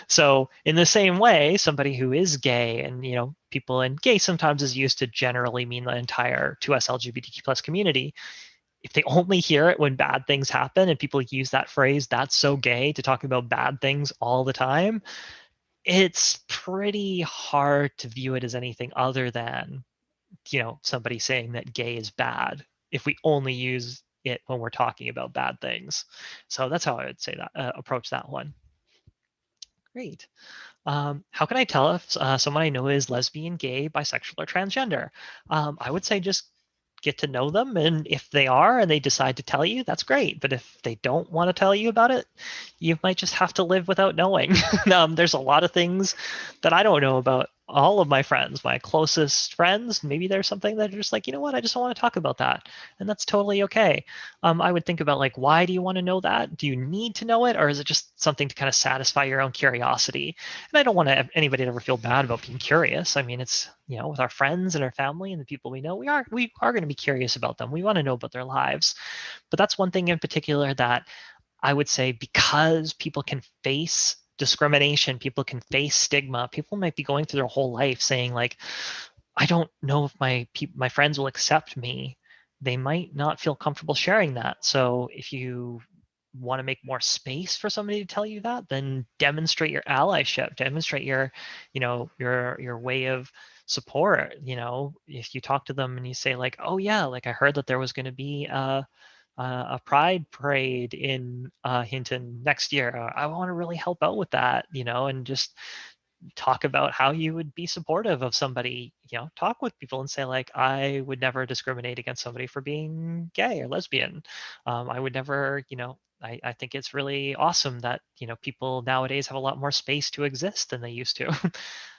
So in the same way, somebody who is gay, and people, and gay sometimes is used to generally mean the entire 2S LGBTQ plus community. If they only hear it when bad things happen and people use that phrase, "that's so gay," to talk about bad things all the time, it's pretty hard to view it as anything other than somebody saying that gay is bad if we only use it when we're talking about bad things. So that's how I would say that, approach that one. Great. How can I tell if someone I know is lesbian, gay, bisexual, or transgender? I would say just get to know them, and if they are and they decide to tell you, that's great. But if they don't want to tell you about it, you might just have to live without knowing. There's a lot of things that I don't know about all of my friends, my closest friends. Maybe there's something that are just like, what, I just don't want to talk about that, and that's totally okay. I would think about like, why do you want to know that? Do you need to know it, or is it just something to kind of satisfy your own curiosity? And I don't want anybody to ever feel bad about being curious. I mean, it's with our friends and our family and the people we know, we are going to be curious about them. We want to know about their lives. But that's one thing in particular that I would say, because people can face discrimination, people can face stigma, people might be going through their whole life saying like, I don't know if my friends will accept me they might not feel comfortable sharing that. So if you want to make more space for somebody to tell you that, then demonstrate your allyship, demonstrate your, your way of support. If you talk to them and you say like, oh yeah, like I heard that there was going to be a pride parade in Hinton next year. I want to really help out with that, and just talk about how you would be supportive of somebody. Talk with people and say like, I would never discriminate against somebody for being gay or lesbian. I would never, I think it's really awesome that people nowadays have a lot more space to exist than they used to.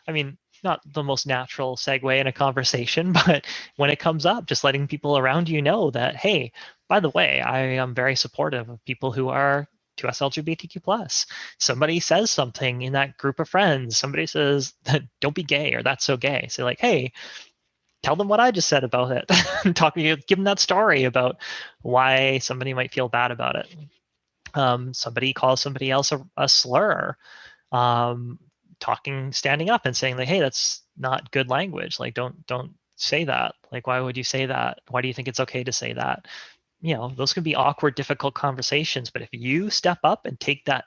I mean, not the most natural segue in a conversation, but when it comes up, just letting people around you know that, hey, by the way, I am very supportive of people who are 2S LGBTQ+. Somebody says something in that group of friends, somebody says, don't be gay or that's so gay. So like, hey, tell them what I just said about it. Give them that story about why somebody might feel bad about it. Somebody calls somebody else a slur. Standing up and saying like, hey, that's not good language. Like, don't say that. Like, why would you say that? Why do you think it's okay to say that? Those can be awkward, difficult conversations. But if you step up and take that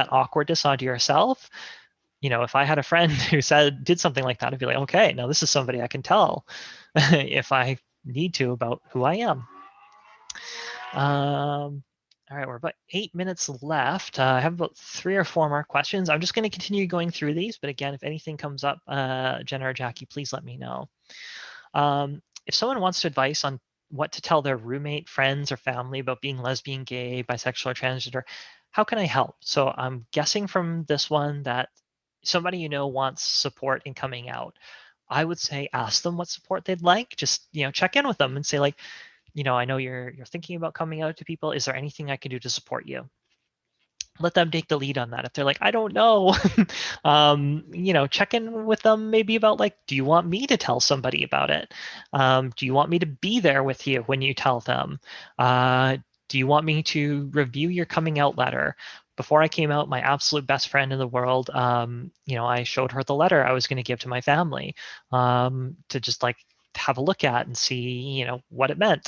awkwardness onto yourself, if I had a friend who did something like that, I'd be like, okay, now this is somebody I can tell if I need to about who I am. All right, we're about 8 minutes left. I have about 3 or 4 more questions. I'm just going to continue going through these, but again, if anything comes up, Jenna or Jackie, please let me know. If someone wants advice on what to tell their roommate, friends, or family about being lesbian, gay, bisexual, or transgender, how can I help? So I'm guessing from this one that somebody wants support in coming out. I would say ask them what support they'd like. Just check in with them and say like, I know you're thinking about coming out to people. Is there anything I can do to support you? Let them take the lead on that. If they're like, I don't know, check in with them maybe about like, do you want me to tell somebody about it? Do you want me to be there with you when you tell them? Do you want me to review your coming out letter? Before I came out, my absolute best friend in the world, I showed her the letter I was going to give to my family to just like have a look at and see, what it meant.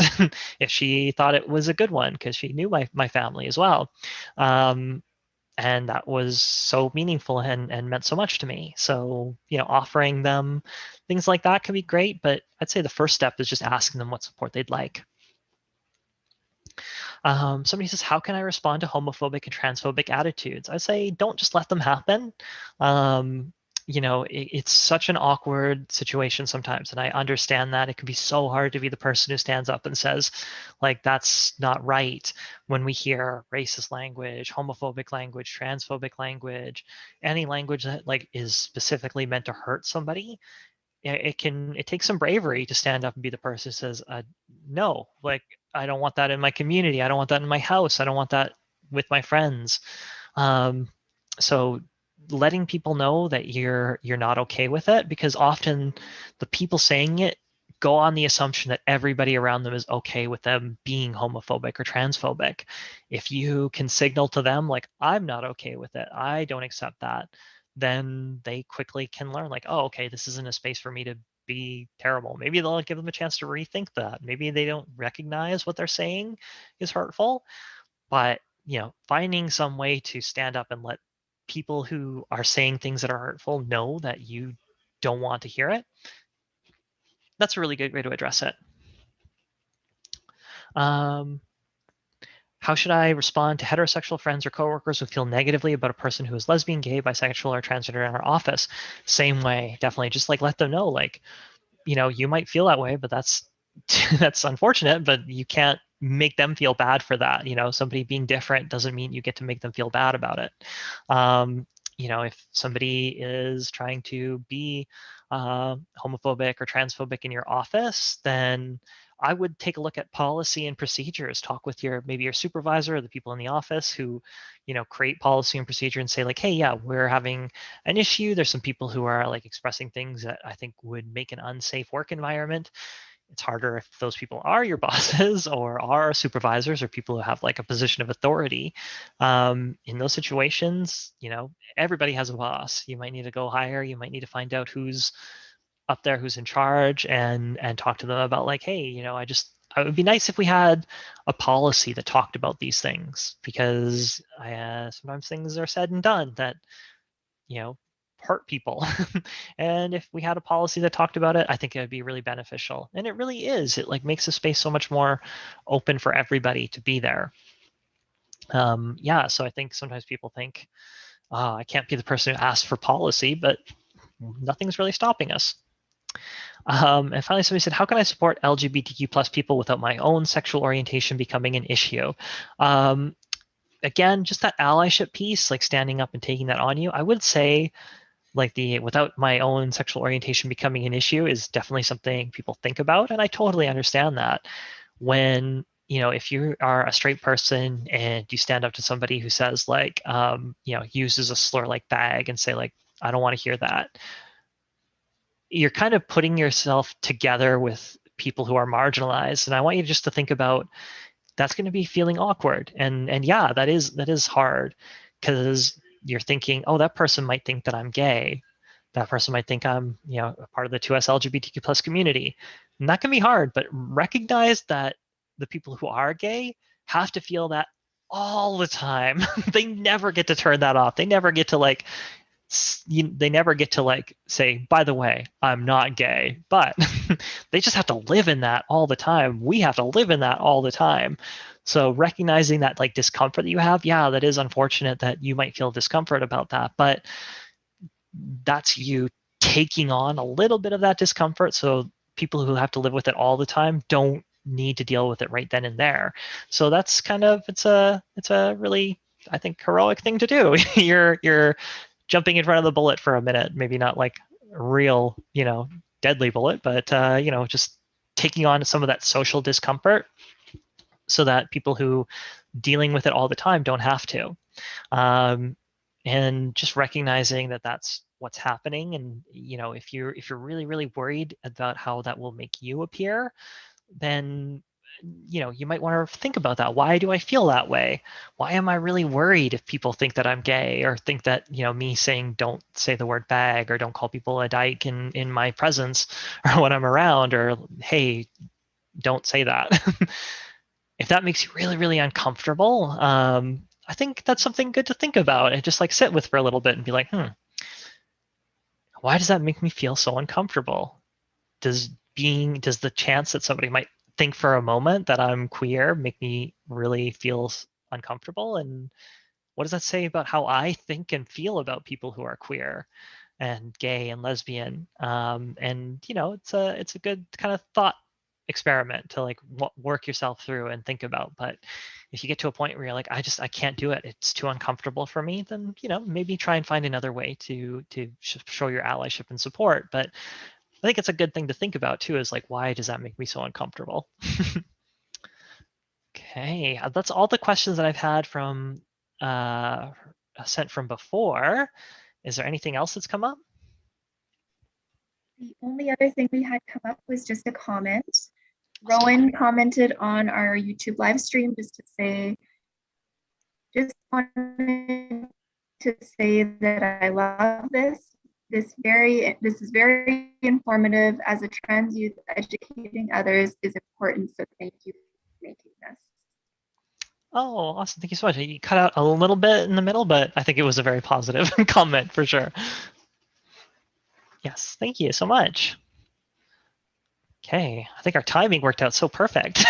If she thought it was a good one, because she knew my family as well. And that was so meaningful and meant so much to me. So, offering them things like that can be great, but I'd say the first step is just asking them what support they'd like. Somebody says, how can I respond to homophobic and transphobic attitudes? I say, don't just let them happen. It's such an awkward situation sometimes, and I understand that. It can be so hard to be the person who stands up and says, like, that's not right, when we hear racist language, homophobic language, transphobic language, any language that like is specifically meant to hurt somebody. It takes some bravery to stand up and be the person who says, no, like, I don't want that in my community. I don't want that in my house. I don't want that with my friends. So letting people know that you're not okay with it, because often the people saying it go on the assumption that everybody around them is okay with them being homophobic or transphobic. If you can signal to them like, I'm not okay with it, I don't accept that, then they quickly can learn like, oh, okay, this isn't a space for me to be terrible. Maybe they'll give them a chance to rethink that. Maybe they don't recognize what they're saying is hurtful, but finding some way to stand up and let people who are saying things that are hurtful know that you don't want to hear it. That's a really good way to address it. How should I respond to heterosexual friends or coworkers who feel negatively about a person who is lesbian, gay, bisexual, or transgender in our office? Same way, definitely. Just like let them know, like, you might feel that way, but that's that's unfortunate, but you can't make them feel bad for that. Somebody being different doesn't mean you get to make them feel bad about it. If somebody is trying to be homophobic or transphobic in your office, then I would take a look at policy and procedures. Talk with maybe your supervisor or the people in the office who, create policy and procedure, and say like, hey, yeah, we're having an issue. There's some people who are like expressing things that I think would make an unsafe work environment. It's harder if those people are your bosses or are supervisors or people who have like a position of authority. In those situations, everybody has a boss. You might need to go higher. You might need to find out who's up there who's in charge and talk to them about like, hey, you know, it would be nice if we had a policy that talked about these things, because sometimes things are said and done that, you know, hurt people. And if we had a policy that talked about it, I think it would be really beneficial. And it really is. It like makes the space so much more open for everybody to be there. Yeah, so I think sometimes people think, oh, I can't be the person who asks for policy, but nothing's really stopping us. And finally, somebody said, how can I support LGBTQ plus people without my own sexual orientation becoming an issue? Again, just that allyship piece, like standing up and taking that on you. I would say like without my own sexual orientation becoming an issue is definitely something people think about. And I totally understand that. When, you know, if you are a straight person and you stand up to somebody who says like, you know, uses a slur like bag and say like, I don't want to hear that, you're kind of putting yourself together with people who are marginalized. And I want you just to think about that's going to be feeling awkward. And yeah, that is hard, because you're thinking, oh, that person might think that I'm gay. That person might think I'm, you know, a part of the 2S LGBTQ plus community. And that can be hard, but recognize that the people who are gay have to feel that all the time. They never get to turn that off. They never get to like, they never get to like say, by the way, I'm not gay, but they just have to live in that all the time. We have to live in that all the time. So recognizing that like discomfort that you have, yeah, that is unfortunate that you might feel discomfort about that, but that's you taking on a little bit of that discomfort. So people who have to live with it all the time don't need to deal with it right then and there. So that's kind of, it's a really, I think, heroic thing to do. You're jumping in front of the bullet for a minute, maybe not like a real, you know, deadly bullet, but, you know, just taking on some of that social discomfort so that people who dealing with it all the time don't have to. And just recognizing that that's what's happening. And, you know, if you're really, really worried about how that will make you appear, then, you know, you might want to think about that. Why do I feel that way? Why am I really worried if people think that I'm gay, or think that, you know, me saying don't say the word bag or don't call people a dyke in my presence or when I'm around, or hey, don't say that. If that makes you really, really uncomfortable, I think that's something good to think about and just like sit with for a little bit and be like, why does that make me feel so uncomfortable? Does the chance that somebody might think for a moment that I'm queer make me really feel uncomfortable? And what does that say about how I think and feel about people who are queer and gay and lesbian? And you know, it's a good kind of thought experiment to like work yourself through and think about. But if you get to a point where you're like, I can't do it, it's too uncomfortable for me, then, you know, maybe try and find another way to show your allyship and support. But I think it's a good thing to think about too, is like, why does that make me so uncomfortable? Okay, that's all the questions that I've had from sent from before. Is there anything else that's come up? The only other thing we had come up was just a comment. Rowan commented on our YouTube live stream just wanted to say that I love this. This is very informative. As a trans youth, educating others is important. So thank you for making this. Oh, awesome. Thank you so much. You cut out a little bit in the middle, but I think it was a very positive comment for sure. Yes, thank you so much. Okay, I think our timing worked out so perfect.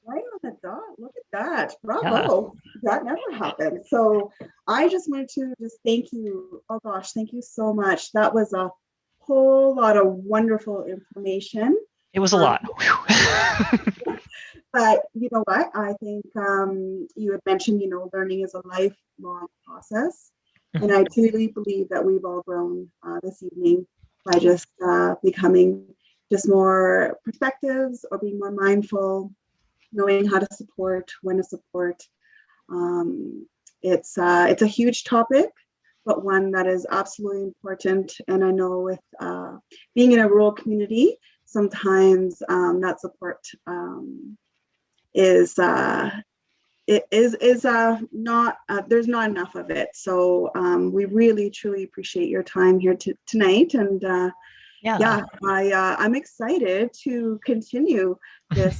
Right on the dot. Look at that. Bravo. Yeah. That never happened. So I just wanted to just thank you. Oh gosh, thank you so much. That was a whole lot of wonderful information. It was a lot. But you know what? I think you had mentioned, you know, learning is a lifelong process. And I truly believe that we've all grown this evening by just becoming just more perspectives, or being more mindful, knowing how to support, when to support. It's a huge topic, but one that is absolutely important. And I know with being in a rural community, sometimes that support is not, there's not enough of it. So we really truly appreciate your time here tonight, and Yeah, I'm excited to continue this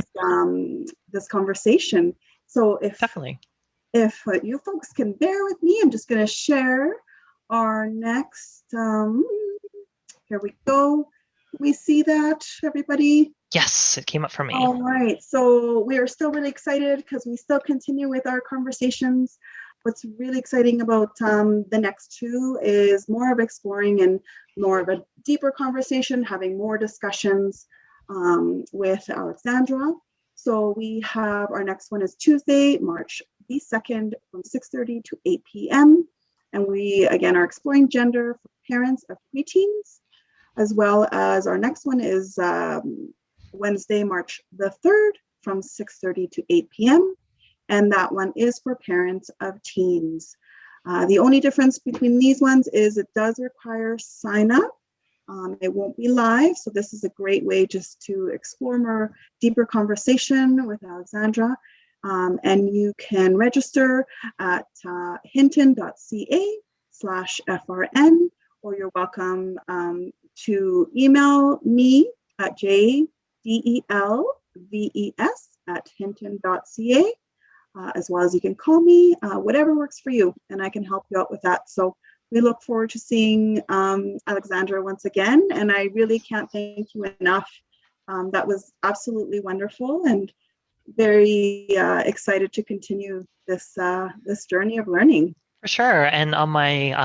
this conversation. So Definitely. if you folks can bear with me, I'm just going to share our next. Here we go. We see that, everybody? Yes, it came up for me. All right. So we are still really excited because we still continue with our conversations. What's really exciting about the next two is more of exploring and more of a deeper conversation, having more discussions with Alexandra. So we have our next one is Tuesday, March the 2nd from 6:30 to 8 p.m. And we, again, are exploring gender for parents of preteens, as well as our next one is Wednesday, March the 3rd from 6:30 to 8 p.m. And that one is for parents of teens. The only difference between these ones is it does require sign up. It won't be live, so this is a great way just to explore more deeper conversation with Alexandra. And you can register at hinton.ca/FRN, or you're welcome to email me at jdelves@hinton.ca. As well as you can call me, whatever works for you, and I can help you out with that. So we look forward to seeing Alexandra once again, and I really can't thank you enough. That was absolutely wonderful, and very excited to continue this this journey of learning. For sure. And on my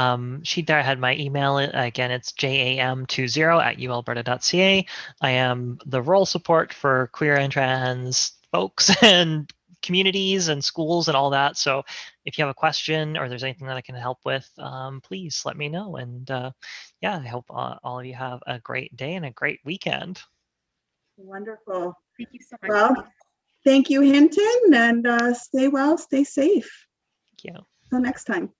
sheet there, I had my email. Again, it's jam20@ualberta.ca. I am the role support for queer and trans folks and communities and schools and all that. So if you have a question or there's anything that I can help with, please let me know. And yeah, I hope all of you have a great day and a great weekend. Wonderful. Thank you so much. Well, thank you, Hinton, and stay well, stay safe. Thank you. Till next time.